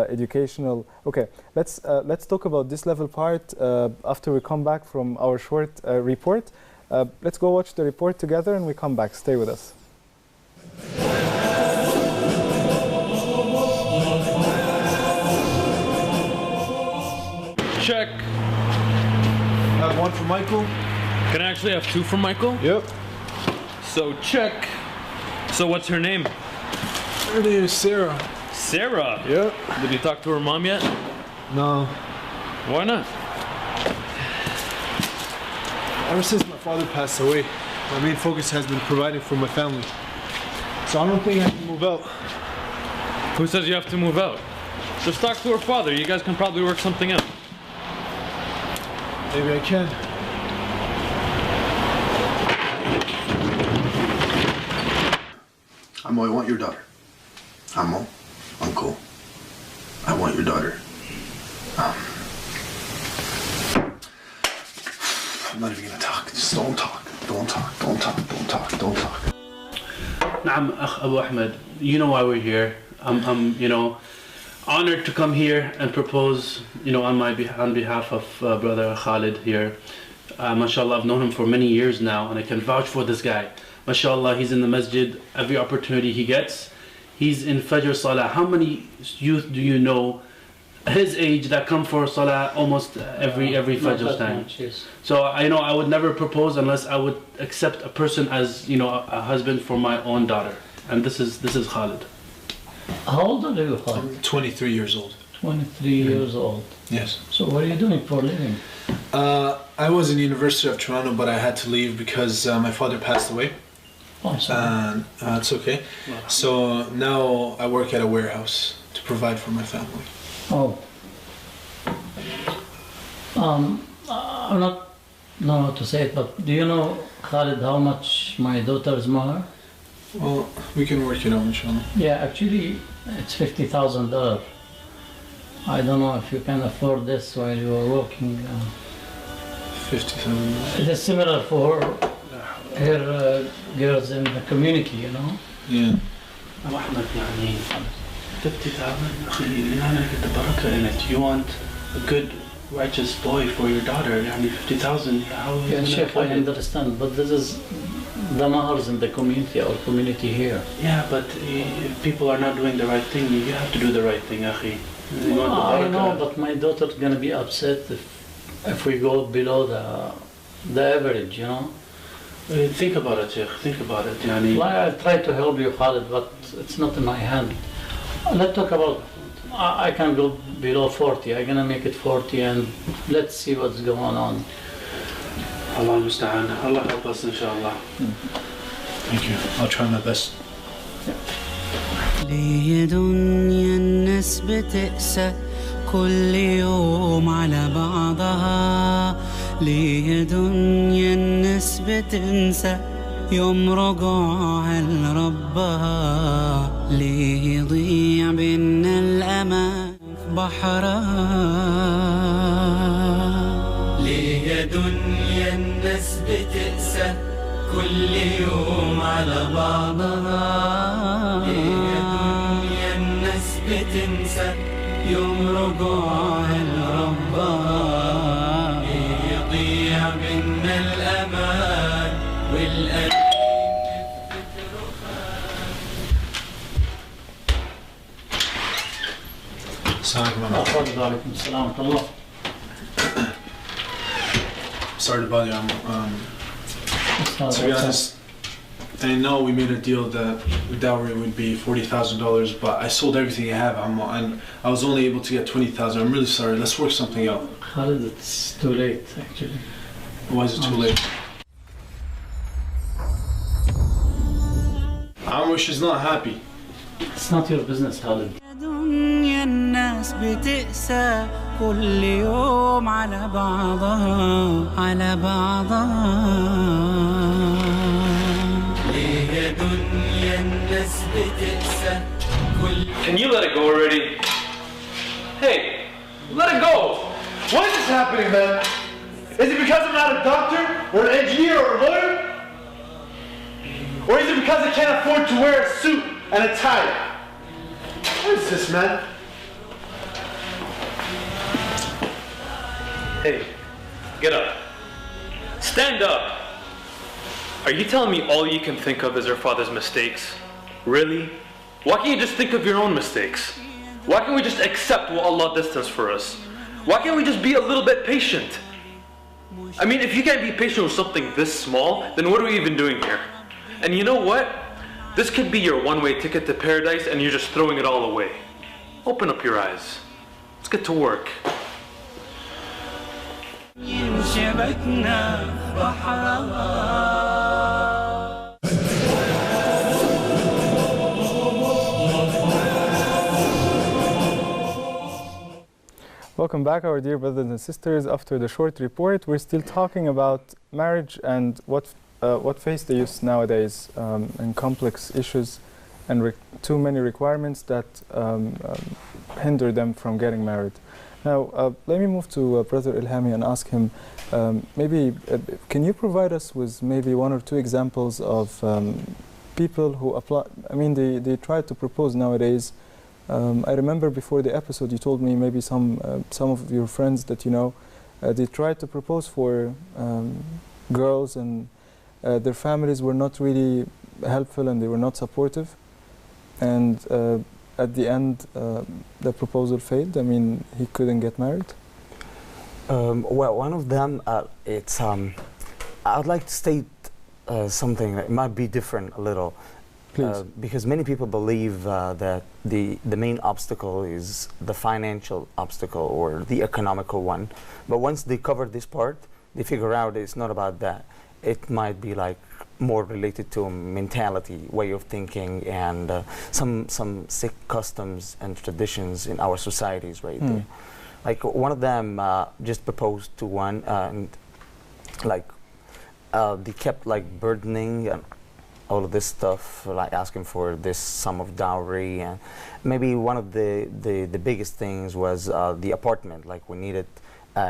educational. Okay, let's talk about this level part after we come back from our short report. Let's go watch the report together and we come back. Stay with us. Check. I have one for Michael. Can I actually have two for Michael? Yep. So check. So what's her name? Her name is Sarah. Sarah? Yep. Did you talk to her mom yet? No. Why not? Ever since my father passed away, my main focus has been providing for my family. So I don't think I can move out. Who says you have to move out? Just talk to her father. You guys can probably work something out. Maybe I can. Amo, I want your daughter. Amo, Uncle, I want your daughter. I'm not even gonna talk. Just don't talk. Don't talk. Don't talk. Don't talk. Don't talk. نعم أخ أبو أحمد, you know why we're here. you know, honored to come here and propose, you know, on behalf of brother Khalid here. Mashallah, I've known him for many years now, and I can vouch for this guy. Mashallah, he's in the masjid every opportunity he gets. He's in Fajr Salah. How many youth do you know his age that come for Salah almost every Fajr time? Much, yes. So I know I would never propose unless I would accept a person as, you know, a husband for my own daughter. And this is Khalid. How old are you, Khalid? I'm 23 years old. 23 years old. Yes. So what are you doing for a living? I was in the University of Toronto, but I had to leave because my father passed away. Oh, sorry. It's okay. So now I work at a warehouse to provide for my family. Oh. I'm not know how to say it, but do you know, Khalid, how much my daughter's mahar? Well, we can work it out, inshallah. Yeah, actually, it's $50,000. I don't know if you can afford this while you are working. 50,000. It is similar for her girls in the community, you know? Yeah. أبو أحمد يعني 50,000 أخي you're not gonna get the barakah in it. You want a good righteous boy for your daughter. يعني 50,000. How are you Yeah, gonna Sheikh, afford I it? understand, but this is the mahars in the community, our community here. Yeah, but if people are not doing the right thing, you have to do the right thing, أخي. You want the I know, barakah. but my daughter's gonna be upset if we go below the average, you know? Think about it, Sheikh. Think about it. يعني Well, I try to help you, Khalid, but it's not in my hand. Let's talk about, I can go below 40. I'm gonna make it 40 and let's see what's going on. Allah musta'an. Allah help us, inshallah. Thank you. I'll try my best. ليه دنيا الناس بتقسى كل يوم على بعضها ليه دنيا الناس بتنسى يوم رجوعها لربها ليه يضيع بينا الأمان في بحرها ليه يا دنيا الناس بتقسى كل يوم على بعضها ليه يا دنيا الناس بتنسى يوم رجوعها لربها ليه يضيع بينا الأمان والقلب تفضل عليكم السلام ورحمة الله. Sorry to bother you. To be honest, I know we made a deal that the dowry would be $40,000, but I sold everything I have. And I was only able to get $20,000. I'm really sorry. Let's work something out. Khalid, it's too late actually. Why is it too late? Amr, she's not happy. It's not your business, Khalid. دنيا الناس بتقسى كل يوم على بعضها على بعضها ليه يا دنيا الناس بتقسى كل Can you let it go already? Hey, let it go! Why is this happening, man? Is it because I'm not a doctor, or an engineer, or a lawyer? Or is it because I can't afford to wear a suit and a tie? What is this, man? Hey, get up. Stand up! Are you telling me all you can think of is your father's mistakes? Really? Why can't you just think of your own mistakes? Why can't we just accept what Allah destined for us? Why can't we just be a little bit patient? I mean, if you can't be patient with something this small, then what are we even doing here? And you know what? This could be your one-way ticket to paradise and you're just throwing it all away. Open up your eyes. Let's get to work. ينشبكنا بحرها Welcome back, our dear brothers and sisters. After the short report, we're still talking about marriage and what face the youth nowadays and complex issues and too many requirements that hinder them from getting married. Now, let me move to Brother Ilhami and ask him, can you provide us with maybe one or two examples of people who apply, I mean, they try to propose nowadays I remember before the episode you told me maybe some of your friends that you know they tried to propose for girls and their families were not really helpful and they were not supportive, and at the end the proposal failed. I mean, he couldn't get married. Well, one of them, I'd like to state something that might be different a little. Please. Because many people believe that the main obstacle is the financial obstacle or the economical one. But once they cover this part, they figure out it's not about that. It might be like more related to mentality, way of thinking, and some sick customs and traditions in our societies right there. Like one of them just proposed to one, and like they kept like burdening and all of this stuff, like asking for this sum of dowry, and maybe one of the biggest things was the apartment. Like we needed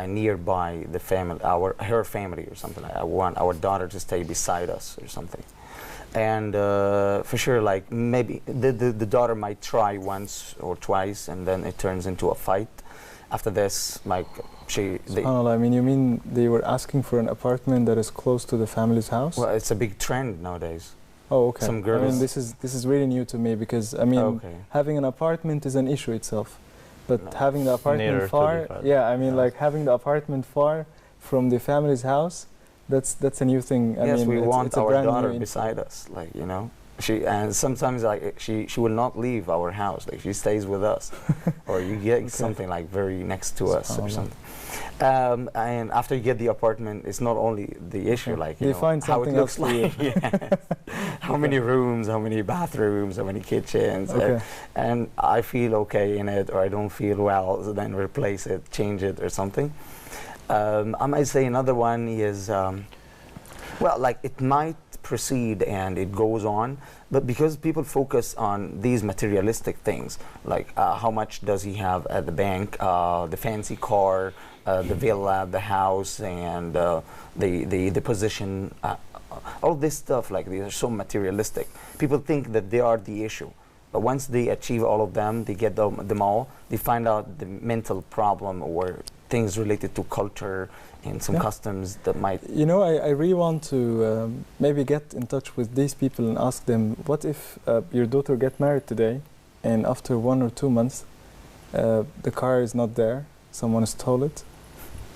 nearby the family, her family or something. I want our daughter to stay beside us or something. And for sure, like maybe the daughter might try once or twice, and then it turns into a fight. After this, like I mean, you mean they were asking for an apartment that is close to the family's house? Well, it's a big trend nowadays. Oh, okay. Some girls. I mean, this is really new to me because I mean, having an apartment is an issue itself, but having the apartment far, yeah, I mean, like having the apartment far from the family's house, that's a new thing. Yes, I mean, we want it's a our brand daughter new beside us, like, you know. And sometimes like she will not leave our house, like she stays with us, or you get something like very next to us or something. And after you get the apartment, it's not only the issue, like you know, find how it something looks else like, how many rooms, how many bathrooms, how many kitchens, and I feel okay in it, or I don't feel well, so then replace it, change it, or something. I might say another one is, well, like it might proceed and it goes on, but because people focus on these materialistic things, like how much does he have at the bank, the fancy car, the villa, the house, and the position, all this stuff, like these are so materialistic. People think that they are the issue, but once they achieve all of them, they get them all, they find out the mental problem or things related to culture and some customs that might... You know, I really want to maybe get in touch with these people and ask them, what if your daughter get married today and after 1 or 2 months the car is not there, someone stole it,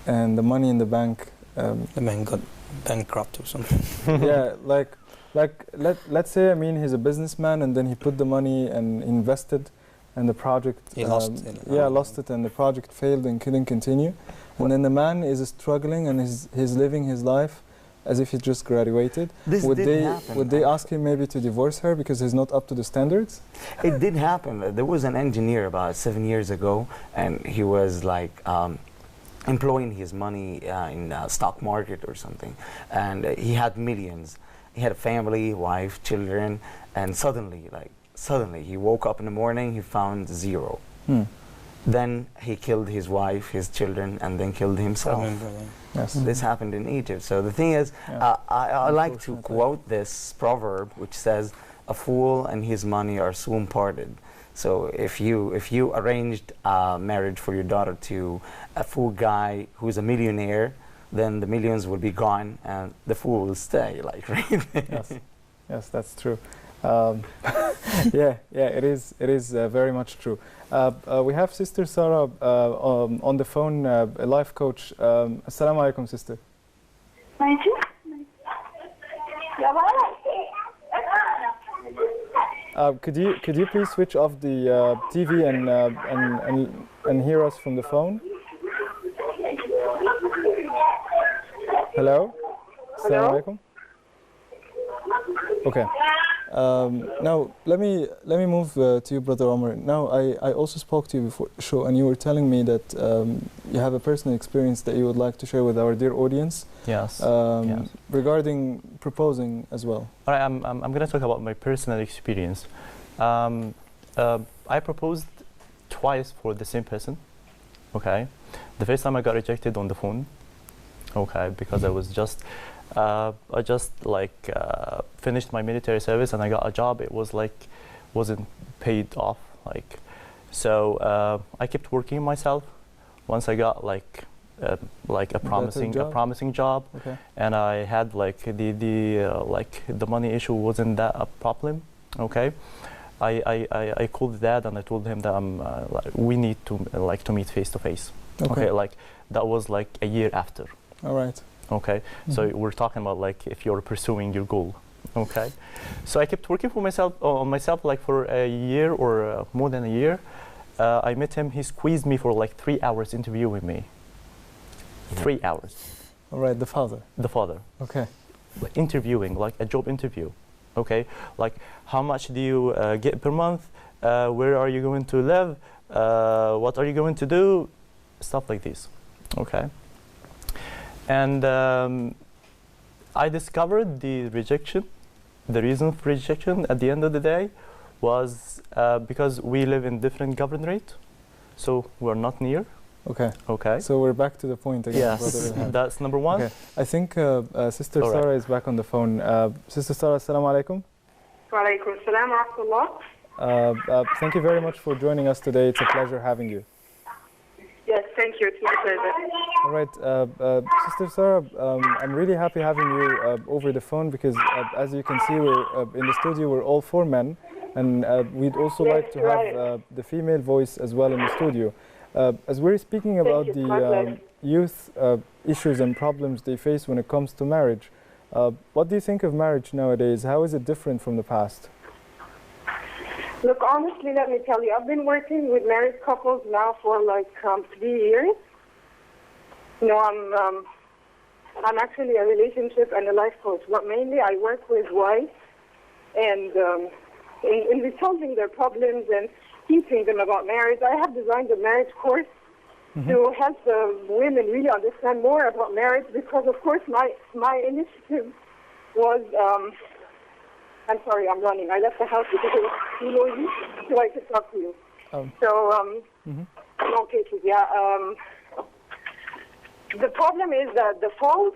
and the money in the bank... the man got bankrupt or something. Yeah, like let's say, I mean, he's a businessman and then he put the money and invested, and the project lost it, and the project failed and couldn't continue. And then the man is struggling and he's living his life as if he just graduated. Would they ask him maybe to divorce her because he's not up to the standards? It did happen. There was an engineer about 7 years ago, and he was like employing his money in stock market or something, and he had millions. He had a family, wife, children, and suddenly he woke up in the morning, he found zero. Then he killed his wife, his children, and then killed himself. Yes. This happened in Egypt. So the thing is, I like to quote this proverb, which says, "A fool and his money are soon parted." So if you arranged marriage for your daughter to a fool guy who's a millionaire, then the millions will be gone and the fool will stay. Like, right? Yes, that's true. It is very much true. We have Sister Sarah on the phone, a life coach. Assalamu alaikum, sister. Could you please switch off the TV and hear us from the phone? Hello. Assalamu alaikum. Okay. Now let me move to you, Brother Omar. Now I also spoke to you before the show, and you were telling me that you have a personal experience that you would like to share with our dear audience. Yes. Regarding proposing as well. All right, I'm going to talk about my personal experience. I proposed twice for the same person. Okay. The first time I got rejected on the phone. Okay, because I just finished my military service and I got a job. It was like wasn't paid off. Like So I kept working myself. Once I got like a promising job, Okay. and I had like the money issue wasn't that a problem. Okay, I called dad and I told him that we need to meet face to face. Okay, like that was like a year after. All right. Okay, so we're talking about like if you're pursuing your goal. Okay, so I kept working for myself on myself like for a year or more than a year. I met him. He squeezed me for like 3 hours interviewing me. 3 hours. All right. The father. The father. Okay. Like interviewing, like a job interview. Okay, like how much do you get per month? Where are you going to live? What are you going to do? Stuff like this. Okay. And I discovered the rejection. The reason for rejection at the end of the day was because we live in different governorate, so we're not near. Okay. Okay. So we're back to the point again. Yes, that's number one. Okay. I think Sister Sarah is back on the phone. Sister Sarah, assalamu alaikum. Wa alaikum assalam wa rahmatullah. Thank you very much for joining us today. It's a pleasure having you. Yes, thank you. It's my pleasure. All right, Sister Sarah, I'm really happy having you over the phone because, as you can see, we're in the studio. We're all 4 men, and we'd also like to have the female voice as well in the studio. As we're speaking about the youth issues and problems they face when it comes to marriage, what do you think of marriage nowadays? How is it different from the past? Look, honestly, let me tell you, I've been working with married couples now for like 3 years. You know, I'm actually a relationship and a life coach, but mainly I work with wives and in resolving their problems and teaching them about marriage. I have designed a marriage course to help the women really understand more about marriage because, of course, my initiative was... I'm sorry, I'm running. I left the house because it was too noisy, so I could talk to you. No cases, yeah. The problem is that the false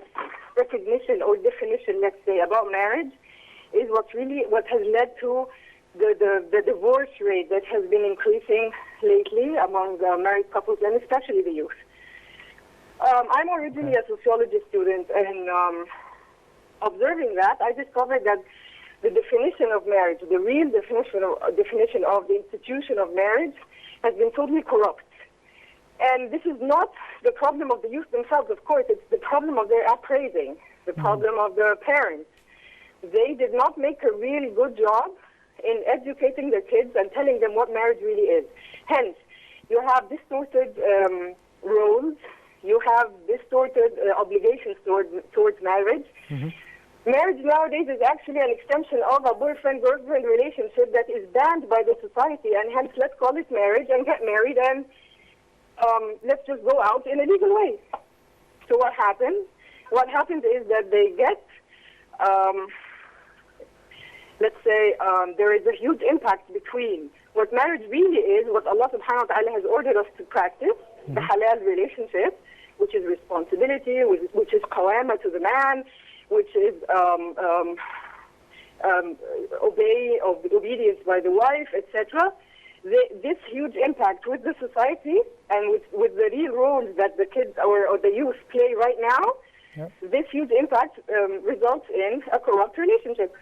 recognition or definition, let's say, about marriage is what has led to the divorce rate that has been increasing lately among married couples and especially the youth. I'm originally a sociology student, and observing that, I discovered that the definition of marriage, the real definition of the institution of marriage, has been totally corrupt. And this is not the problem of the youth themselves, of course, it's the problem of their upbringing, the problem of their parents. They did not make a really good job in educating their kids and telling them what marriage really is. Hence, you have distorted roles, you have distorted obligations towards marriage. Marriage nowadays is actually an extension of a boyfriend-girlfriend relationship that is banned by the society, and hence let's call it marriage and get married and let's just go out in a legal way. So what happens? What happens is that they get, let's say, there is a huge impact between what marriage really is, what Allah subhanahu wa ta'ala has ordered us to practice, the halal relationship, which is responsibility, which is qawama to the man, which is obedience by the wife, etc. This huge impact with the society and with the real roles that the kids or the youth play right now, this huge impact results in a corrupt relationship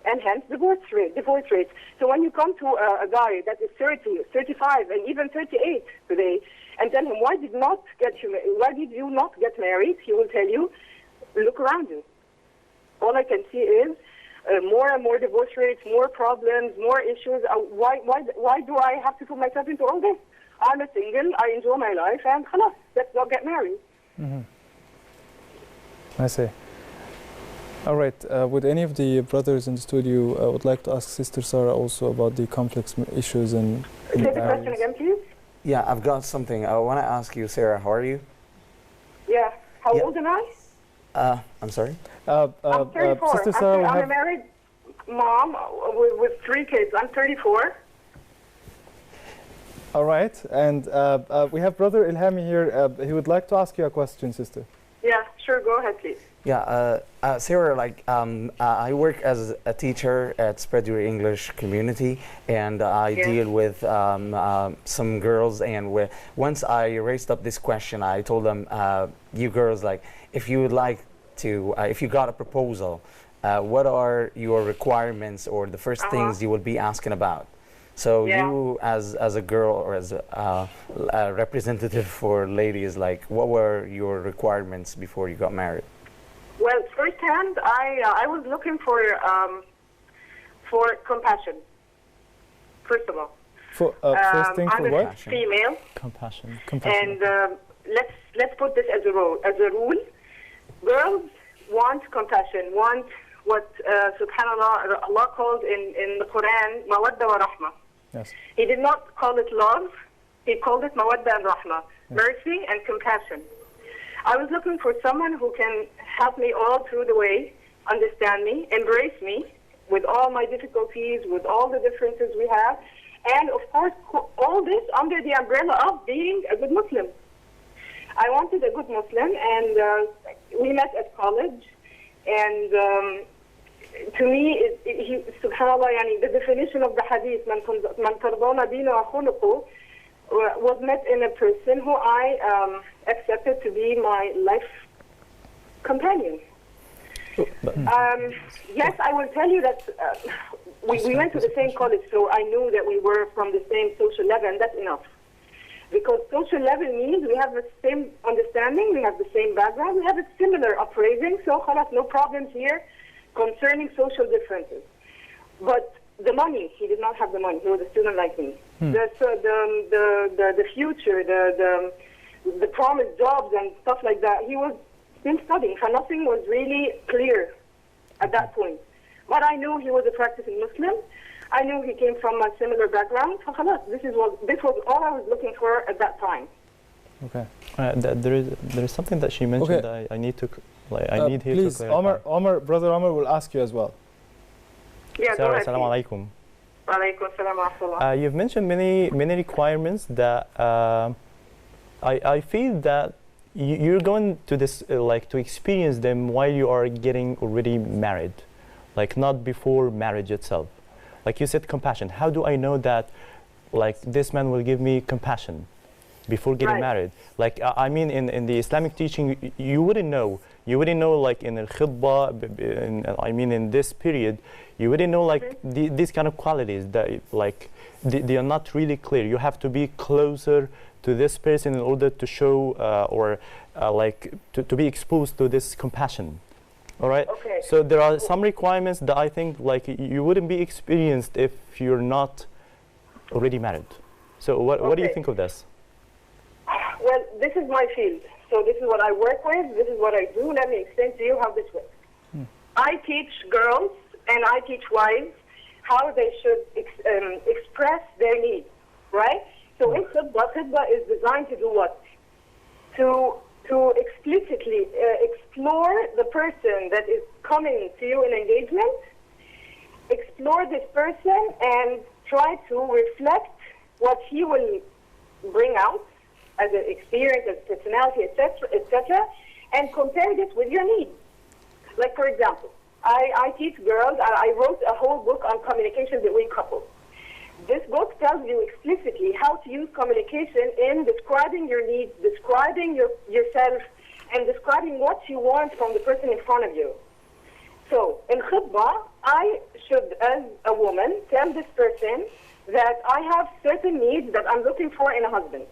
and hence divorce rates. So when you come to a guy that is 30, 35, and even 38 today, and tell him, why did you not get married? He will tell you, look around you. All I can see is more and more divorce rates, more problems, more issues. Why do I have to put myself into all this? I'm a single, I enjoy my life, and khalas, let's not get married. I see. All right. Would any of the brothers in the studio would like to ask Sister Sarah also about the complex issues and Say the question again, please. Yeah, I've got something. I want to ask you, Sarah, how are you? Yeah. How old am I? I'm sorry? I'm 34. Sister Sarah, I'm a married mom with 3 kids. I'm 34. All right. And we have Brother Ilhami here. He would like to ask you a question, sister. Yeah, sure. Go ahead, please. Yeah, Sarah, like I work as a teacher at Spread Your English community, and I deal with some girls. And once I raised up this question, I told them, you girls, like, if you would like to, if you got a proposal, what are your requirements or the first things you will be asking about? So you, as a girl or as a representative for ladies, like, what were your requirements before you got married? Well, firsthand, I was looking for compassion. First of all, first thing for what? I'm a female. Compassion. And let's put this as a rule. Girls want compassion. Want what Subhanallah Allah called in the Quran mawadda wa rahma. Yes. He did not call it love. He called it mawadda and rahma, mercy and compassion. I was looking for someone who can help me all through the way, understand me, embrace me with all my difficulties, with all the differences we have, and of course, all this under the umbrella of being a good Muslim. I wanted a good Muslim, and we met at college, and to me, subhanAllah, the definition of the hadith, man tardawna dina wa khuluqu, was met in a person who I accepted to be my life companion. Yes, I will tell you that we went to the same college, so I knew that we were from the same social level, and that's enough. Because social level means we have the same understanding, we have the same background, we have a similar appraising, so khalas, no problems here concerning social differences. But the money, he did not have the money. He was a student like me. The future, the promised jobs and stuff like that, he was still studying. So nothing was really clear at that point. But I knew he was a practicing Muslim. I knew he came from a similar background. So this was all I was looking for at that time. Okay. There is something that she mentioned that I need to need here please, to clarify. Omar, brother Omar will ask you as well. Yeah, Sarah, assalamu alaikum. Walaikum assalam wa rahmatullah. You've mentioned many requirements that I feel that you're going to this to experience them while you are getting already married, like not before marriage itself. Like you said, compassion. How do I know that this man will give me compassion before getting married? Like I mean, in the Islamic teaching, you wouldn't know. You wouldn't know, like in the khidbah, I mean in this period, you wouldn't know these kind of qualities that they are not really clear. You have to be closer to this person in order to show to be exposed to this compassion. All right. Okay. So there are some requirements that I think you wouldn't be experienced if you're not already married. So what do you think of this? Well, this is my field. So this is what I work with. This is what I do. Let me explain to you how this works. I teach girls and I teach wives how they should express their needs, right? So in khidbah is designed to do what? To explicitly explore the person that is coming to you in engagement, explore this person and try to reflect what he will bring out as an experience, as personality, etc., and compare this with your needs. Like, for example, I teach girls, I wrote a whole book on communication between couples. This book tells you explicitly how to use communication in describing your needs, describing yourself, and describing what you want from the person in front of you. So, in khidbah, I should, as a woman, tell this person that I have certain needs that I'm looking for in a husband.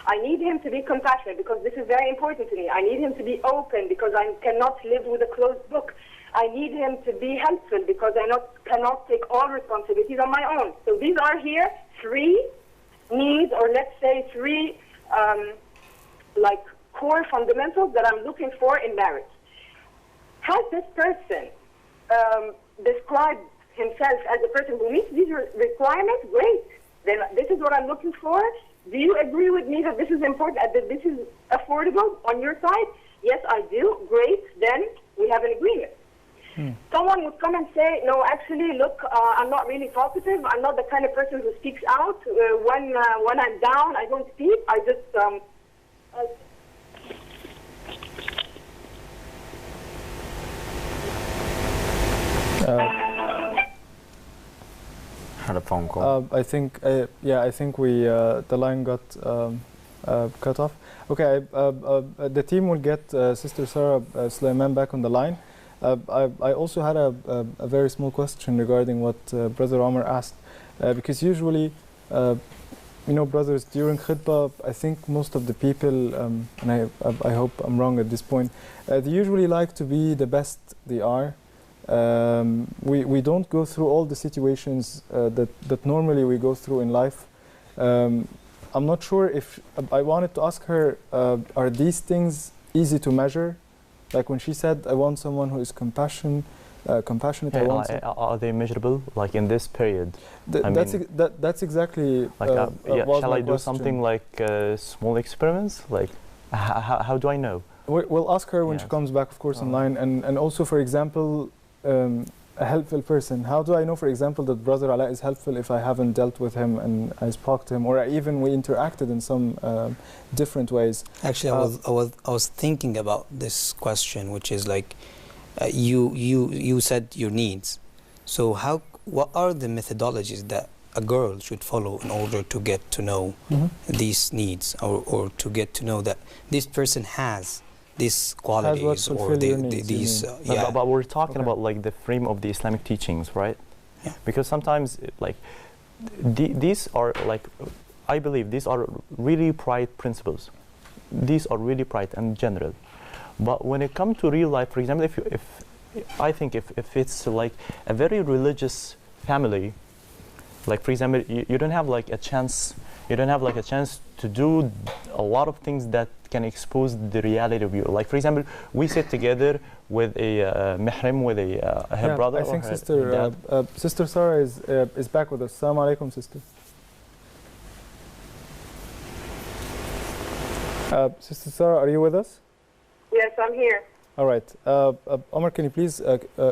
I need him to be compassionate because this is very important to me. I need him to be open because I cannot live with a closed book. I need him to be helpful because I cannot take all responsibilities on my own. So these are here 3 needs, or let's say 3 core fundamentals that I'm looking for in marriage. Has this person described himself as a person who meets these requirements? Great. Then this is what I'm looking for. Do you agree with me that this is important, that this is affordable on your side? Yes, I do. Great. Then we have an agreement. Someone would come and say, no, actually, look, I'm not really talkative. I'm not the kind of person who speaks out. When I'm down, I don't speak. I just... Had a phone call. I think, I think we the line got cut off. Okay, the team will get Sister Sarah Sulaiman back on the line. I also had a very small question regarding what Brother Omar asked, because usually, you know, brothers, during khutbah, I think most of the people, and I hope I'm wrong at this point, they usually like to be the best they are. We don't go through all the situations that normally we go through in life. I'm not sure if I wanted to ask her, are these things easy to measure? Like when she said, I want someone who is compassionate. Hey, are they measurable, like in this period? That's exactly. Like, shall I do something like small experiments? Like, how do I know? We'll ask her when she comes back, of course, online. And also, for example, a helpful person. How do I know, for example, that Brother Ala is helpful if I haven't dealt with him and I spoke to him, or even we interacted in some different ways? Actually, I was thinking about this question, which is like, you said your needs. So what are the methodologies that a girl should follow in order to get to know these needs, or to get to know that this person has these qualities or these but we're talking about like the frame of the Islamic teachings, right? Yeah. Because sometimes like these are like, I believe these are really pride principles. These are really pride and general. But when it comes to real life, for example, if it's like a very religious family, like for example, you don't have like a chance. You don't have like a chance to do a lot of things that can expose the reality of you. Like for example, we sit together with a mahram, with her brother. I think or her dad. Sister Sarah is back with us. Assalamu alaikum, sister. Sister Sarah, are you with us? Yes, I'm here. All right. Omar, can you please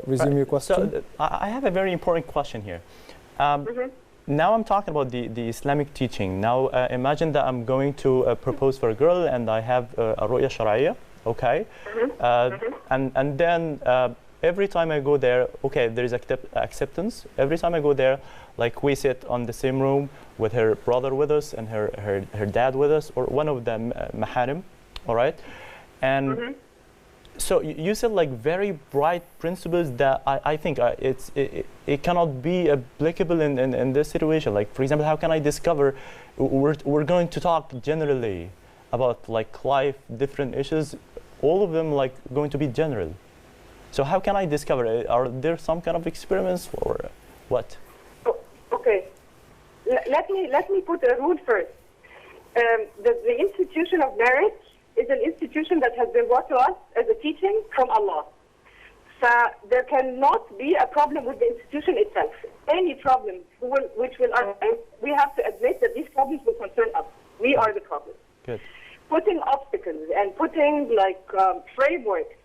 resume your question? So I have a very important question here. Now I'm talking about the Islamic teaching. Now imagine that I'm going to propose for a girl and I have a ru'ya shar'iyya, okay? And then every time I go there, okay, there is acceptance. Every time I go there, like we sit on the same room with her brother with us and her dad with us, or one of the maharim, all right? And so you said like very bright principles that I think it cannot be applicable in this situation. Like for example, how can I discover? We're going to talk generally about like life, different issues, all of them like going to be general. So how can I discover? Are there some kind of experiments or what? Okay, let me put a rule first. The institution of marriage is an institution that has been brought to us as a teaching from Allah. So there cannot be a problem with the institution itself. Any problem which will arise, we have to admit that these problems will concern us. We are the problem. Good. Putting obstacles and putting like frameworks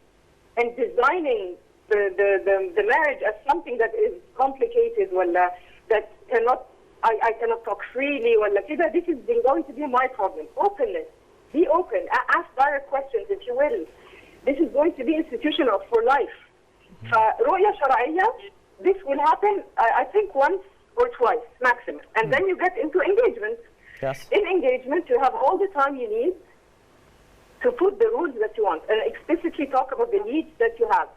and designing the marriage as something that is complicated, that I cannot talk freely, this is going to be my problem. Openness. Be open. Ask direct questions, if you will. This is going to be institutional for life. Ru'ya shar'iyya, this will happen, I think, once or twice, maximum. And then you get into engagement. Yes. In engagement, you have all the time you need to put the rules that you want and explicitly talk about the needs that you have.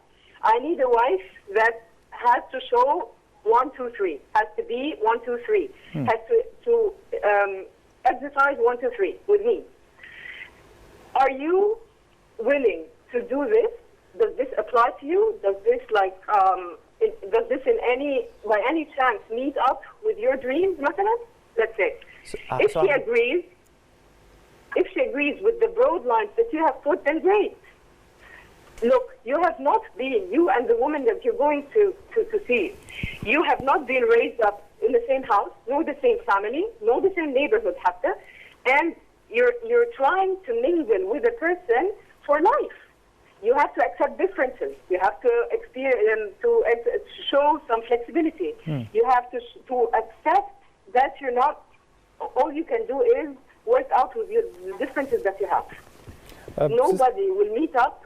I need a wife that has to show 1, 2, 3, has to be 1, 2, 3, has to exercise 1, 2, 3 with me. Are you willing to do this? Does this apply to you? Does this by any chance meet up with your dreams, مثلا? Let's say. If she agrees with the broad lines that you have put, then great. Look, you have not been, you and the woman that you're going to see, you have not been raised up in the same house, nor the same family, nor the same neighborhood, hatta, and you're trying to mingle with a person for life. You have to accept differences. You have to show some flexibility. You have to accept that you're not, all you can do is work out with the differences that you have. Nobody will meet up,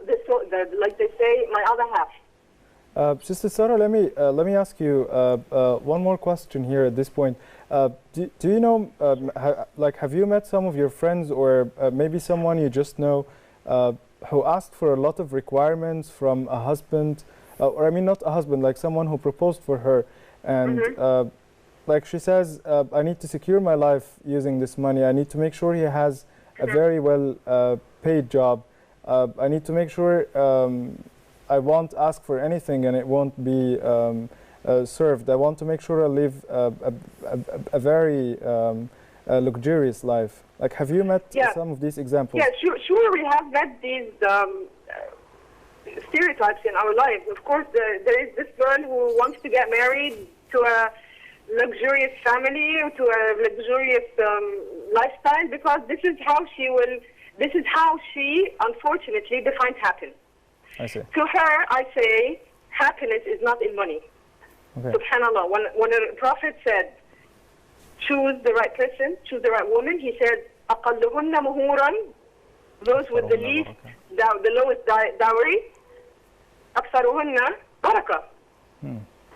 like they say, my other half. Sister Sarah, let me ask you one more question here at this point. Do you know, have you met some of your friends or maybe someone you just know who asked for a lot of requirements from a husband, or I mean not a husband, like someone who proposed for her, and like she says, I need to secure my life using this money. I need to make sure he has a very well paid job. I need to make sure I won't ask for anything and it won't be served. I want to make sure I live a very luxurious life. Like, have you met some of these examples? Yeah, sure, we have met these stereotypes in our lives. Of course, there is this girl who wants to get married to a luxurious family or to a luxurious lifestyle because this is how she unfortunately defines happiness. I see. To her, I say, happiness is not in money. Okay. SubhanAllah, when the Prophet said, choose the right person, choose the right woman, he said, أَقَلُّهُنَّ مُهُورًا, those with the least, the lowest dowry, أَكْثَرُهُنَّ barakah.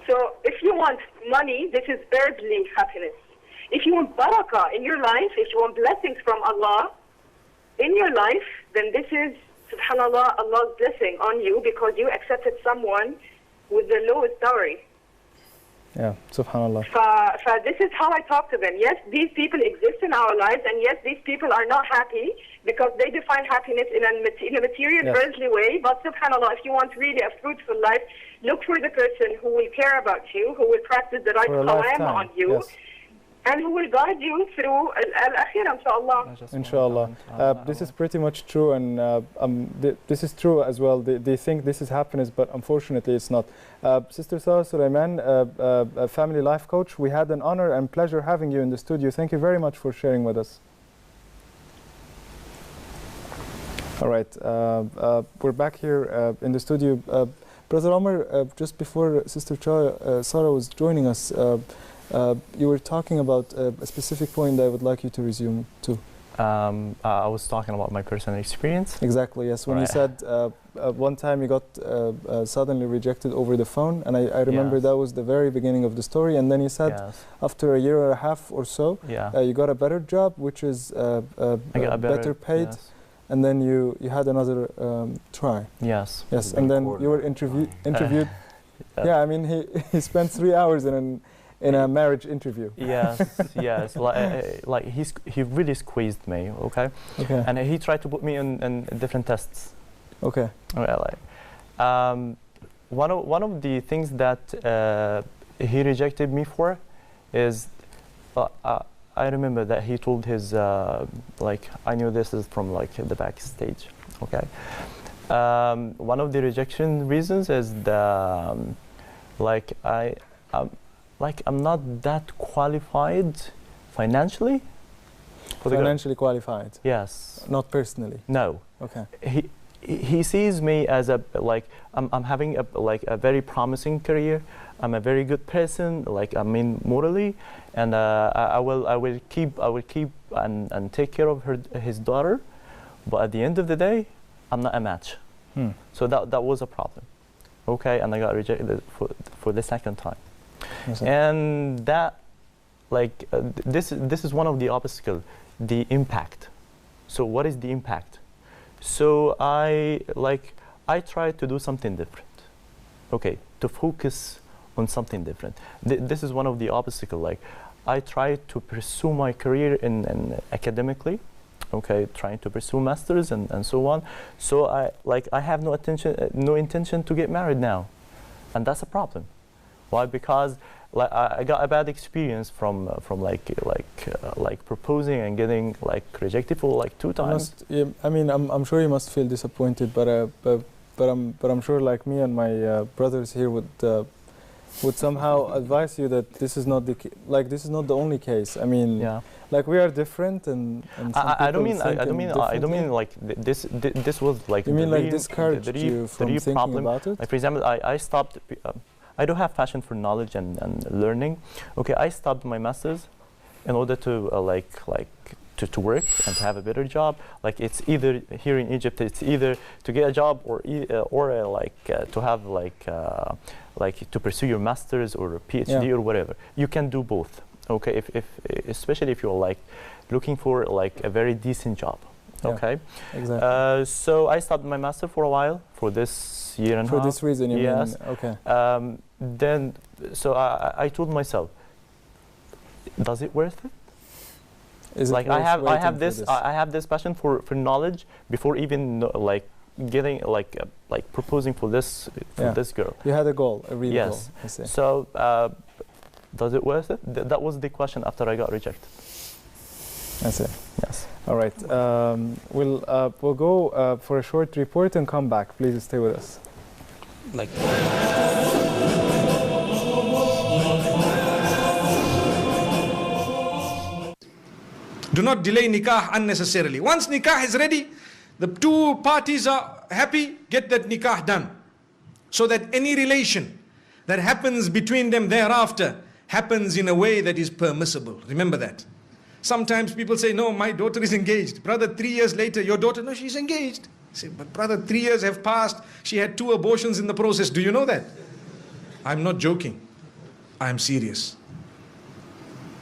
So if you want money, this is earthly happiness. If you want barakah in your life, if you want blessings from Allah in your life, then this is, subhanAllah, Allah's blessing on you because you accepted someone with the lowest dowry. Yeah, subhanAllah. This is how I talk to them. Yes, these people exist in our lives, and yes, these people are not happy because they define happiness in a material, earthly way. But subhanAllah, if you want really a fruitful life, look for the person who will care about you, who will practice the right qawam on you, and who will guide you through al-akhirah, inshallah. Inshallah. This is pretty much true, and this is true as well. They think this is happiness, but unfortunately it's not. Sister Sarah Sulaiman, a family life coach, we had an honor and pleasure having you in the studio. Thank you very much for sharing with us. All right, we're back here in the studio. Brother Omar, just before Sister Sarah was joining us, you were talking about a specific point that I would like you to resume to. I was talking about my personal experience. Exactly, yes. When you said one time you got suddenly rejected over the phone, and I remember that was the very beginning of the story, and then you said after a year and a half or so, you got a better job, which is better paid, and then you had another try. Yes. Yes, and then you were interviewed. Yeah, I mean, he spent 3 hours in a marriage interview. Yes, yes. Like he really squeezed me. Okay. And he tried to put me in different tests. Okay. One of the things that he rejected me for is I remember that he told his I knew this is from the backstage. Okay. One of the rejection reasons is the I'm not that qualified financially. Financially qualified? Yes. Not personally? No. Okay. He sees me as I'm having a very promising career. I'm a very good person, morally, and I will keep and take care of his daughter. But at the end of the day, I'm not a match. So that was a problem. Okay, and I got rejected for the second time. And that, this is one of the obstacles, the impact. So what is the impact? So I try to do something different. Okay, to focus on something different. This is one of the obstacles. I try to pursue my career in academically. Okay, trying to pursue masters and so on. So I have no intention to get married now, and that's a problem. Why? Because I got a bad experience from proposing and getting rejected for 2 times. I mean, I'm sure you must feel disappointed, but I'm sure like me and my brothers here would somehow advise you that this is not the only case. I mean, we are different, and I don't mean this was you mean discouraged you from thinking problem. about it? For example, I stopped. I do have passion for knowledge and learning. Okay, I stopped my masters in order to to work and to have a better job. Like it's either here in Egypt, it's either to get a job or to have like to pursue your master's or a PhD or whatever. You can do both. Okay, if especially if you're like looking for like a very decent job. Okay, exactly. So I stopped my master for a while for this year and a half. For this reason, you yes. mean? Okay. Then, so I told myself, does it worth it? Is like it I have this passion for knowledge before even like getting like proposing for this girl. You had a goal, a real goal. Yes. I see. So does it worth it? That was the question after I got rejected. I see. Yes. All right. We'll go for a short report and come back. Please stay with us. Like. Do not delay nikah unnecessarily. Once nikah is ready, the two parties are happy, get that nikah done. So that any relation that happens between them thereafter happens in a way that is permissible. Remember that. Sometimes people say, no, my daughter is engaged. Brother, 3 years later, your daughter, no, she's engaged. I say, but brother, 3 years have passed. She had 2 abortions in the process. Do you know that? I'm not joking. I'm serious.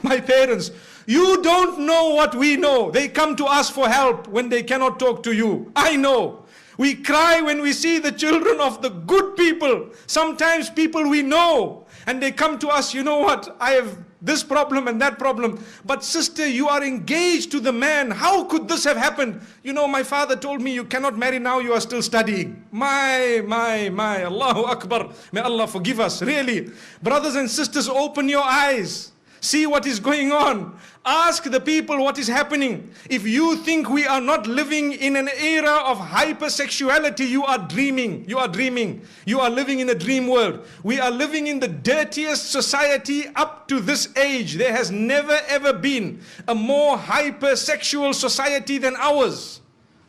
My parents, you don't know what we know. They come to us for help when they cannot talk to you. I know. We cry when we see the children of the good people. Sometimes people we know. And they come to us, you know what, I have this problem and that problem. But sister, you are engaged to the man. How could this have happened? You know, my father told me you cannot marry now, you are still studying. My, Allahu Akbar. May Allah forgive us, really. Brothers and sisters, open your eyes. See what is going on. Ask the people what is happening. If you think we are not living in an era of hypersexuality, you are dreaming. You are dreaming. You are living in a dream world. We are living in the dirtiest society up to this age. There has never ever been a more hypersexual society than ours.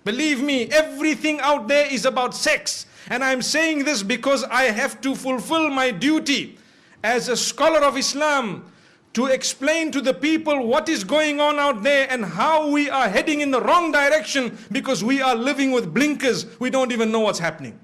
Believe me, everything out there is about sex. And I'm saying this because I have to fulfill my duty as a scholar of Islam, to explain to the people what is going on out there and how we are heading in the wrong direction because we are living with blinkers. We don't even know what's happening.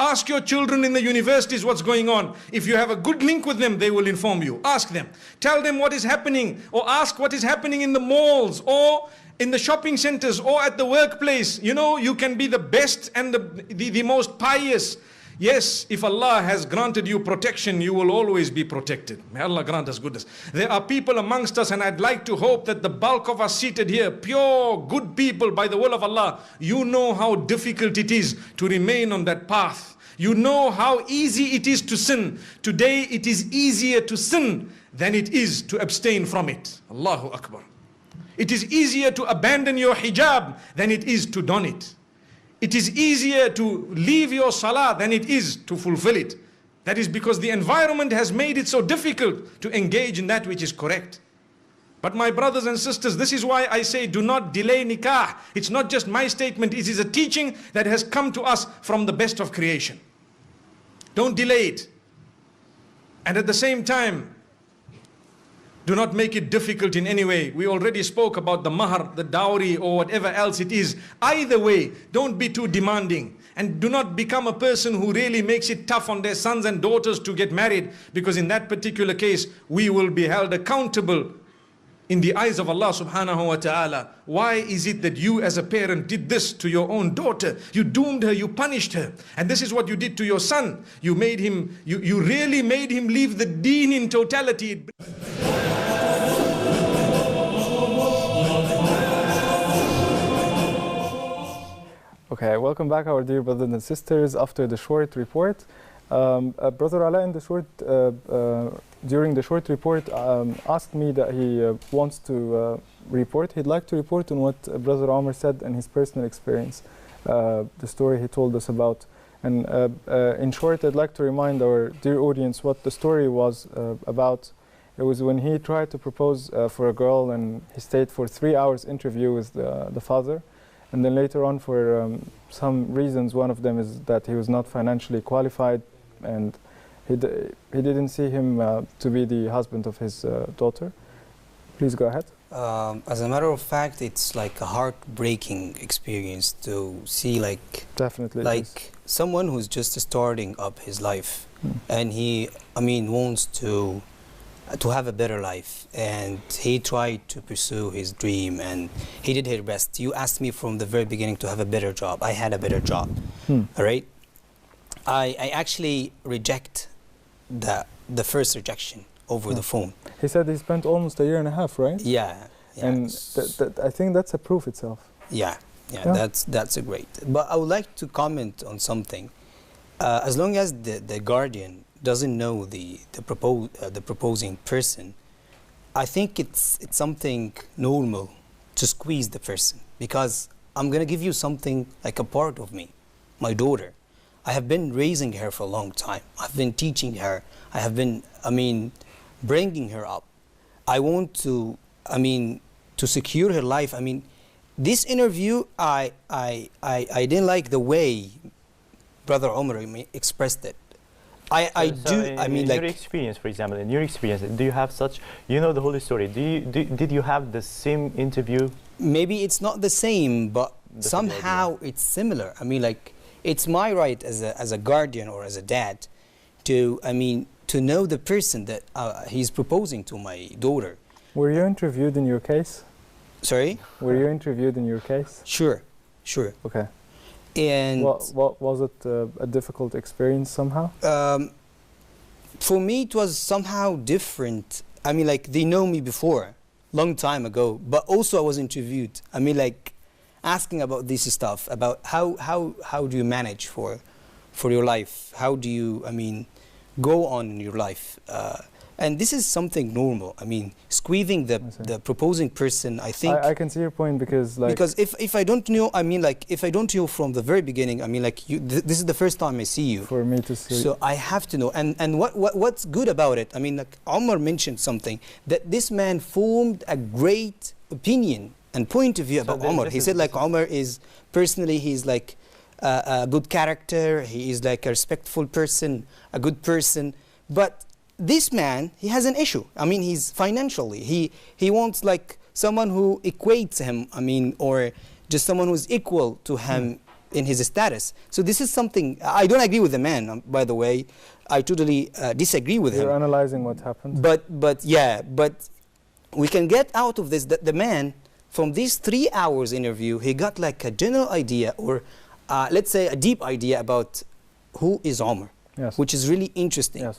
Ask your children in the universities what's going on. If you have a good link with them, they will inform you. Ask them. Tell them what is happening, or ask what is happening in the malls or in the shopping centers or at the workplace. You know, you can be the best and the most pious. Yes, if Allah has granted you protection, you will always be protected. May Allah grant us goodness. There are people amongst us, and I'd like to hope that the bulk of us seated here, pure, good people by the will of Allah, you know how difficult it is to remain on that path. You know how easy it is to sin. Today it is easier to sin than it is to abstain from it. Allahu Akbar. It is easier to abandon your hijab than it is to don it. It is easier to leave your salah than it is to fulfill it. That is because the environment has made it so difficult to engage in that which is correct. But my brothers and sisters, this is why I say do not delay nikah. It's not just my statement, it is a teaching that has come to us from the best of creation. Don't delay it. And at the same time, do not make it difficult in any way. We already spoke about the mahar, the dowry, or whatever else it is. Either way, don't be too demanding. And do not become a person who really makes it tough on their sons and daughters to get married. Because in that particular case, we will be held accountable in the eyes of Allah subhanahu wa ta'ala. Why is it that you as a parent did this to your own daughter? You doomed her, you punished her. And this is what you did to your son. You made him, you really made him leave the deen in totality. Okay, welcome back, our dear brothers and sisters. After the short report, Brother Ala, during the short report, asked me that he wants to report. He'd like to report on what Brother Omar said and his personal experience, the story he told us about. And in short, I'd like to remind our dear audience what the story was about. It was when he tried to propose for a girl, and he stayed for 3 hours interview with the father. And then later on, for some reasons, one of them is that he was not financially qualified, and he didn't see him to be the husband of his daughter. Please go ahead. As a matter of fact, it's like a heartbreaking experience to see definitely like someone who's just starting up his life, and he, wants to have a better life, and he tried to pursue his dream, and he did his best. You asked me from the very beginning to have a better job. I had a better job, all right? I actually reject the first rejection over the phone. He said he spent almost a year and a half, right? Yeah. And I think that's a proof itself. Yeah, that's a great. But I would like to comment on something. As long as the guardian doesn't know the proposing person, I think it's something normal to squeeze the person, because I'm gonna give you something like a part of me, my daughter. I have been raising her for a long time. I've been teaching her. I have been, bringing her up. I want to, to secure her life. This interview, I didn't like the way Brother Omar expressed it. Your experience, for example, in your experience, do you have such, the whole story, did you have the same interview? Maybe it's not the same, but somehow it's similar. It's my right as a guardian or as a dad to know the person that he's proposing to my daughter. Were you interviewed in your case? Sorry? Were you interviewed in your case? Sure. Okay. And what was it a difficult experience somehow? For me, it was somehow different. They know me before, long time ago, but also I was interviewed. Asking about this stuff, about how do you manage for your life? How do you, go on in your life? And this is something normal. Squeezing the proposing person, I think. I can see your point, because if I don't know, if I don't know from the very beginning, this is the first time I see you. For me to see. So I have to know. And what's good about it? Omar mentioned something, that this man formed a great opinion and point of view about Omar. He said Omar is personally, he's a good character. He is a respectful person, a good person. But this man, he has an issue. He's financially. He wants someone who equates him. Or just someone who's equal to him in his status. So this is something, I don't agree with the man, by the way. I totally disagree with him. You're analyzing what happened. But we can get out of this that the man, from these 3 hours interview, he got a general idea, or let's say a deep idea about who is Omar, which is really interesting. Yes.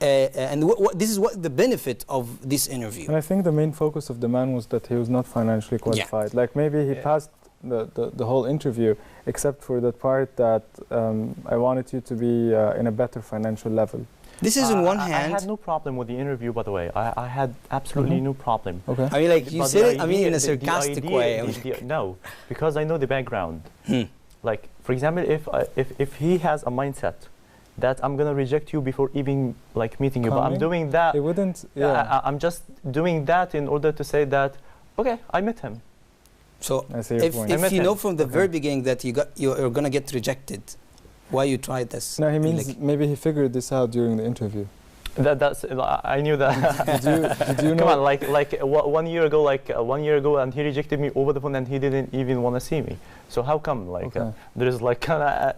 And this is what the benefit of this interview. And I think the main focus of the man was that he was not financially qualified. Maybe he passed the whole interview, except for the part that I wanted you to be in a better financial level. This is on one hand. I had no problem with the interview, by the way. I had absolutely no problem. Okay. You said it, in a sarcastic way. No, because I know the background. For example, if he has a mindset that I'm gonna reject you before even meeting you, but I'm doing that. He wouldn't. I'm just doing that in order to say that, okay, I met him. So if you know from the very beginning that you're gonna get rejected, why you tried this? No, he means maybe he figured this out during the interview. That's I knew that. did you know? Come on, 1 year ago, and he rejected me over the phone, and he didn't even want to see me. So how come there is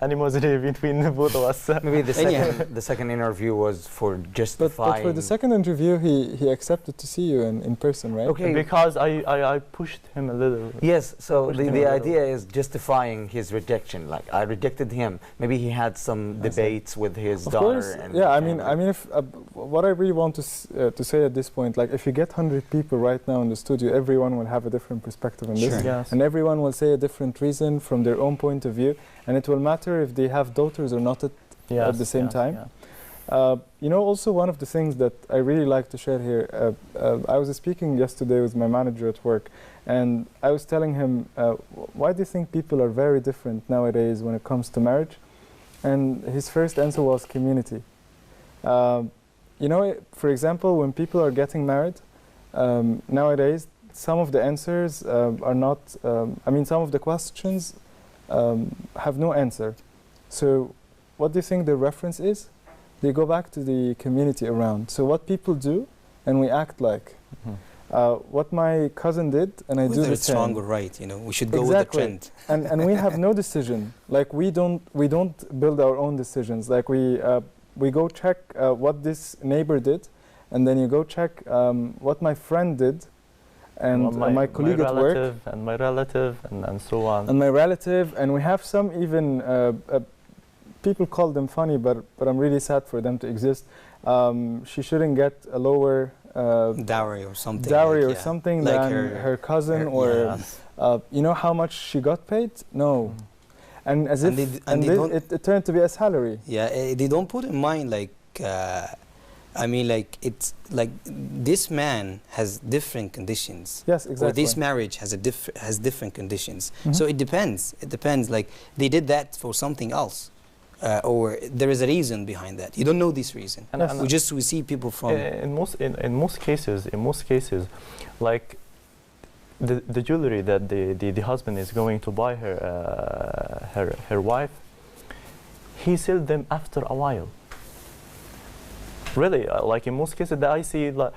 animosity between the both of us? Maybe the second interview was for justifying. But for the second interview, he accepted to see you in person, right? Okay. Because I pushed him a little. Yes. So the idea is justifying his rejection. I rejected him. Maybe he had some debates with his daughter. If what I really want to say at this point, if you get 100 people right now in the studio, everyone will have a different perspective on this, Yes. and everyone will say a different reason from their own point of view, and it will matter if they have daughters or not at the same time. Also one of the things that I really like to share here, I was speaking yesterday with my manager at work, and I was telling him, why do you think people are very different nowadays when it comes to marriage? And his first answer was community. For example, when people are getting married, nowadays, some of the answers are not, some of the questions have no answer. So what do you think the reference is? They go back to the community around. So what people do, and we act like. What my cousin did, and I do Whether the it's same. wrong or right, you know, we should go Exactly. with the trend. And we have no decision. Like we don't build our own decisions. Like we go check what this neighbor did, and then you go check what my friend did, and my colleague at work, and my relative, and so on. and my relative, and we have some even people call them funny, but I'm really sad for them to exist. She shouldn't get a lower dowry or something. Dowry like, or yeah. something like than her cousin, or you know how much she got paid? No. And as And if it turned to be a salary. Yeah, they don't put in mind like I mean, like it's like this man has different conditions. Yes, exactly. Or this marriage has different conditions. Mhm. So it depends. It depends. Like they did that for something else, or there is a reason behind that. You don't know this reason. And we see people from in most cases, like the jewelry that the husband is going to buy her wife, he sells them after a while. Really, like in most cases that I see, like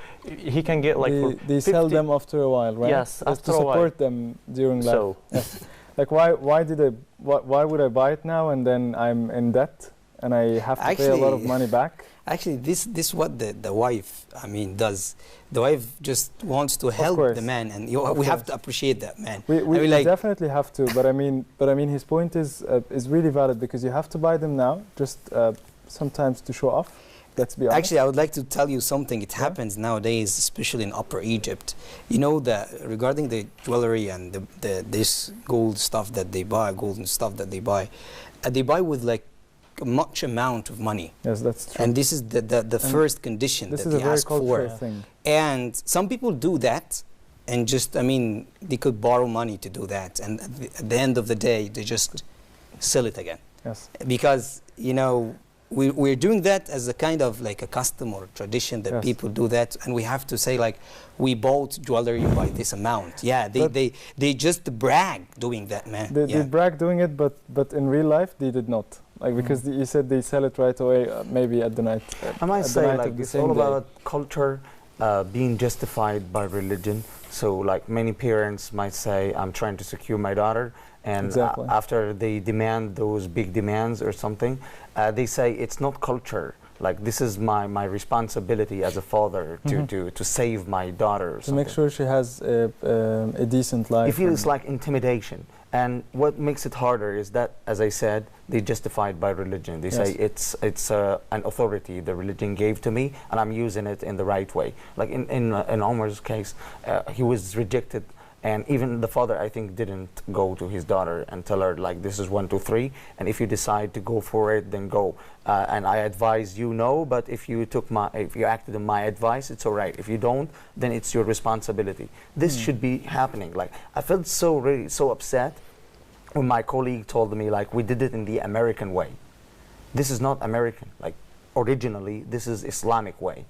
he can get like they sell them after a while, right? Yes, That's after to a while. support them during life. So, yes. Like why would I buy it now and then I'm in debt and I have to pay a lot of money back? Actually, this what the wife, I mean, does. The wife just wants to help the man, and we have to appreciate that, man. We I mean, like, definitely have to, but I mean his point is really valid, because you have to buy them now, just sometimes to show off. Let's be honest. Actually, I would like to tell you something. It happens nowadays, especially in Upper Egypt. You know that regarding the jewelry and this gold stuff that they buy, golden stuff that they buy with like much amount of money. Yes, that's true. And this is the first condition that they ask for. Thing. And some people do that, and just, I mean, they could borrow money to do that, and at the end of the day, they just sell it again. Yes. Because, you know, we're doing that as a kind of like a custom or tradition that people do that, and we have to say like, we bought jewelry by this amount. Yeah, they just brag doing that, man. They brag doing it, but in real life they did not. Like, because you said they sell it right away, maybe at the night. I might say like it's all about culture being justified by religion. So like many parents might say, I'm trying to secure my daughter, and after they demand those big demands or something, they say it's not culture. Like, this is my responsibility as a father to save my daughter or to make sure she has a decent life. It feels like intimidation. And what makes it harder is that, as I said, they justify it by religion. They say it's an authority the religion gave to me, and I'm using it in the right way. Like in Omar's case, he was rejected, and even the father, I think, didn't go to his daughter and tell her like, this is 1, 2, 3, and if you decide to go for it, then go. And I advise you no, but if you acted on my advice, it's all right. If you don't, then it's your responsibility. This should be happening. Like, I felt so upset when my colleague told me like, we did it in the American way. This is not American. Like, originally, this is Islamic way.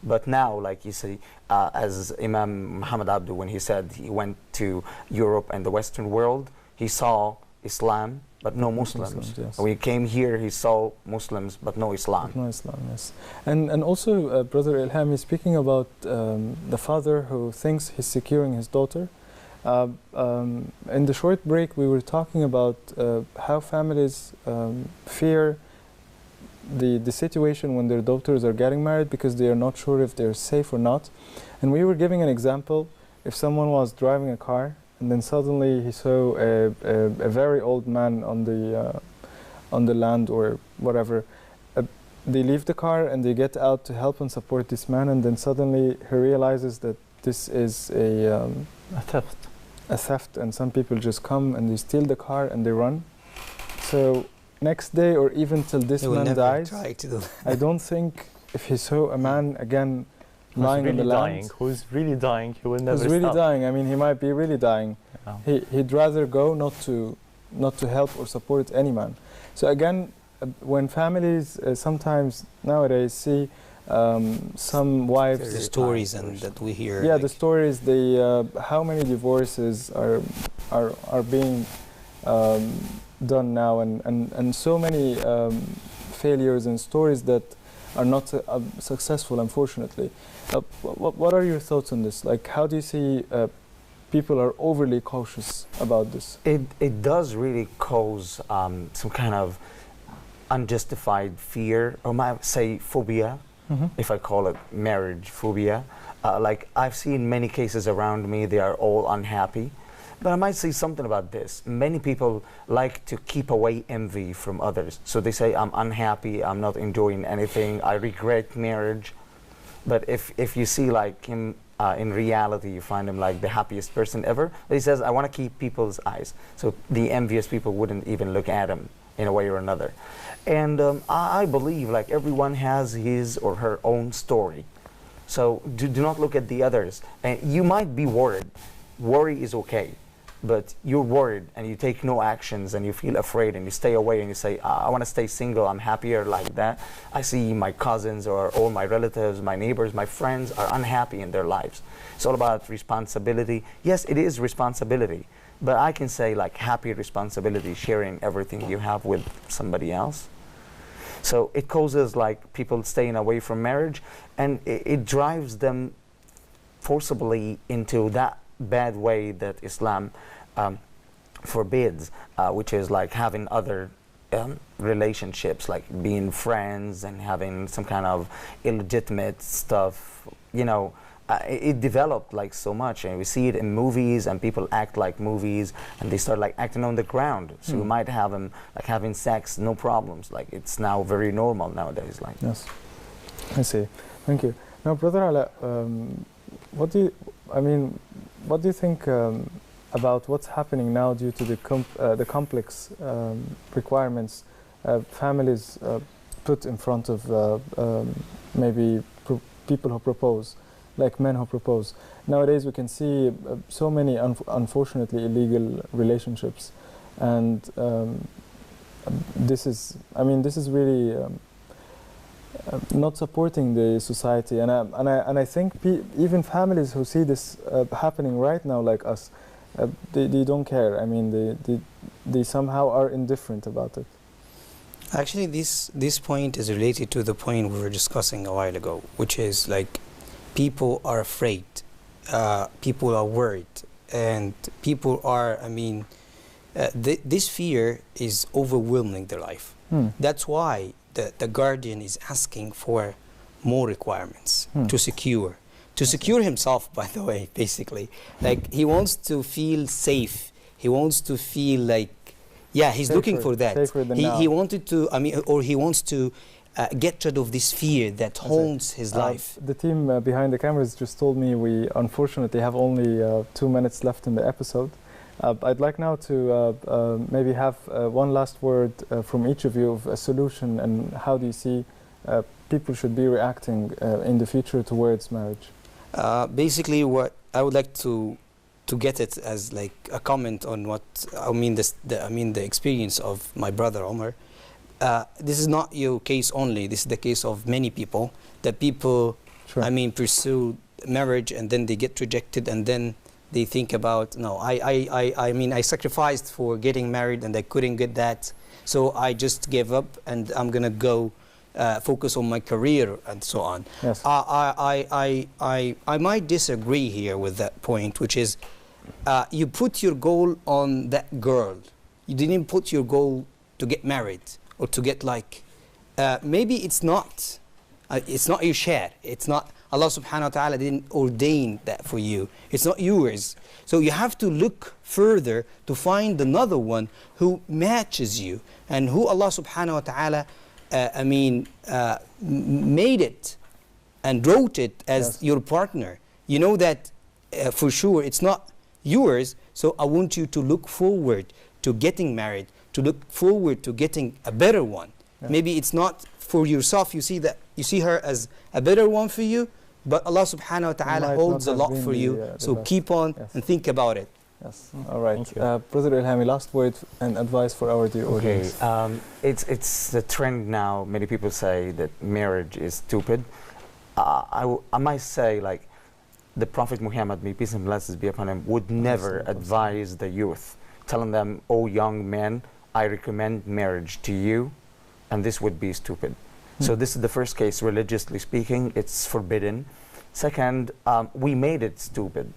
But now, like you see, as Imam Muhammad Abdu, when he said he went to Europe and the Western world, he saw Islam, but no Muslims. When he came here, he saw Muslims, but no Islam. No Islam, yes. And also, Brother Ilhami, speaking about the father who thinks he's securing his daughter, in the short break, we were talking about how families fear the situation when their daughters are getting married, because they are not sure if they're safe or not. And we were giving an example. If someone was driving a car and then suddenly he saw a very old man on the land or whatever, they leave the car and they get out to help and support this man, and then suddenly he realizes that this is a theft, and some people just come and they steal the car and they run. So next day, or even till this man dies, I don't think if he saw a man again lying on the land, who's really dying, he will never who's really stop. dying. I mean, he might be really dying. He'd rather go not to help or support any man. So again, when families sometimes nowadays see some wives, the stories and that we hear. Yeah, the stories. How many divorces are being done now, and so many failures and stories that are not successful, unfortunately. What are your thoughts on this? Like, how do you see people are overly cautious about this? It does really cause some kind of unjustified fear, or might say phobia, if I call it marriage phobia. Like, I've seen many cases around me, they are all unhappy. But I might say something about this. Many people like to keep away envy from others. So they say, I'm unhappy, I'm not enjoying anything, I regret marriage. But if you see like him in reality, you find him like the happiest person ever. But he says, I want to keep people's eyes. So the envious people wouldn't even look at him in a way or another. And I believe like everyone has his or her own story. So do not look at the others. And you might be worried. Worry is okay. But you're worried and you take no actions and you feel afraid and you stay away and you say, I want to stay single, I'm happier like that. I see my cousins or all my relatives, my neighbors, my friends are unhappy in their lives. It's all about responsibility. Yes, it is responsibility, but I can say like happy responsibility, sharing everything you have with somebody else. So it causes like people staying away from marriage, and it drives them forcibly into that bad way that Islam forbids, which is like having other relationships, like being friends and having some kind of illegitimate stuff. You know, it developed like so much, and we see it in movies, and people act like movies, and they start like acting on the ground. So you might have them like having sex, no problems. Like it's now very normal nowadays. Like yes, I see. Thank you. Now, Brother Ala, what do you think about what's happening now due to the complex requirements families put in front of maybe people who propose, like men who propose? Nowadays we can see so many unfortunately illegal relationships, and this is really not supporting the society, and I think even families who see this happening right now, like us, they don't care. I mean, they somehow are indifferent about it. Actually, this point is related to the point we were discussing a while ago, which is like people are afraid, people are worried, and people are. I mean, this fear is overwhelming their life. That's why the guardian is asking for more requirements to secure himself, by the way, basically. Like, he wants to feel safe. He wants to feel like, yeah, he's looking for that. He wanted to, or he wants to get rid of this fear that haunts his life. The team behind the cameras just told me we unfortunately have only 2 minutes left in the episode. I'd like now to maybe have one last word from each of you of a solution, and how do you see people should be reacting in the future towards marriage? Basically, what I would like to get it as like a comment on what the experience of my brother Omar. This is not your case only. This is the case of many people. That people, pursue marriage and then they get rejected, and then they think about, no, I sacrificed for getting married and I couldn't get that, so I just gave up and I'm gonna go focus on my career and so on. Yes. I might disagree here with that point, which is you put your goal on that girl. You didn't put your goal to get married or to get like, maybe it's not your share. It's not, Allah subhanahu wa ta'ala didn't ordain that for you. It's not yours. So you have to look further to find another one who matches you and who Allah subhanahu wa ta'ala made it and wrote it as your partner. You know that for sure it's not yours, so I want you to look forward to getting married, to look forward to getting a better one. Maybe it's not for yourself, you see her as a better one for you, but Allah subhanahu wa ta'ala holds a lot for you, so keep on and think about it. Yes. All right. Brother Ilhami, last word and advice for our dear audience. It's the trend now. Many people say that marriage is stupid. I might say, like, the Prophet Muhammad, may peace and blessings be upon him, would never advise the youth, telling them, oh young men, I recommend marriage to you, and this would be stupid. So this is the first case, religiously speaking, it's forbidden. Second, we made it stupid.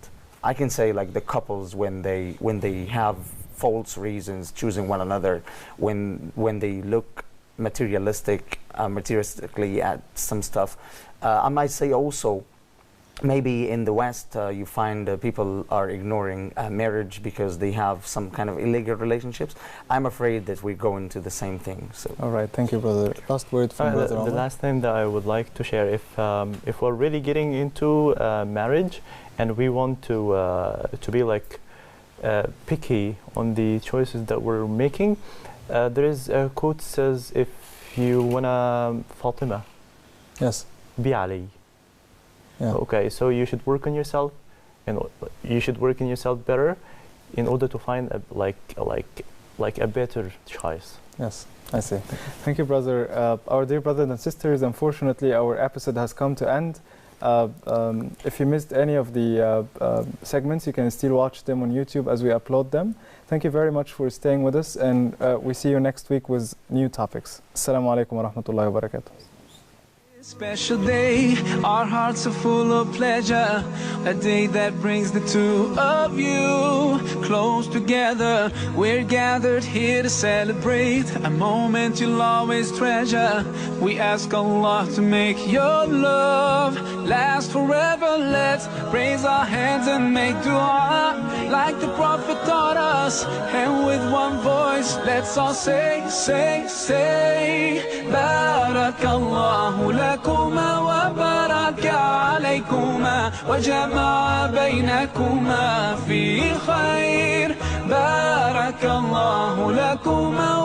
I can say like the couples when they have false reasons choosing one another, when they look materialistically at some stuff. I might say also, maybe in the West you find people are ignoring marriage because they have some kind of illegal relationships. I'm afraid that we're going to the same thing. So. All right, thank you, brother. Last word from brother The last thing that I would like to share, if we're really getting into marriage and we want to be like picky on the choices that we're making, there is a quote says, if you wanna Fatima, yes, be Ali. Yeah. Okay, so you should work on yourself, and you should work on yourself better, in order to find a better choice. Yes, I see. Thank you, brother. Our dear brothers and sisters, unfortunately, our episode has come to end. If you missed any of the segments, you can still watch them on YouTube as we upload them. Thank you very much for staying with us, and we see you next week with new topics. Assalamu alaikum wa rahmatullahi wa barakatuh. Special day, our hearts are full of pleasure. A day that brings the two of you close together. We're gathered here to celebrate a moment you'll always treasure. We ask Allah to make your love last forever. Let's raise our hands and make dua like the Prophet taught us. And with one voice, let's all say Barakallahu لكما وبارك عليكما وجمع بينكما في خير. بارك الله لكما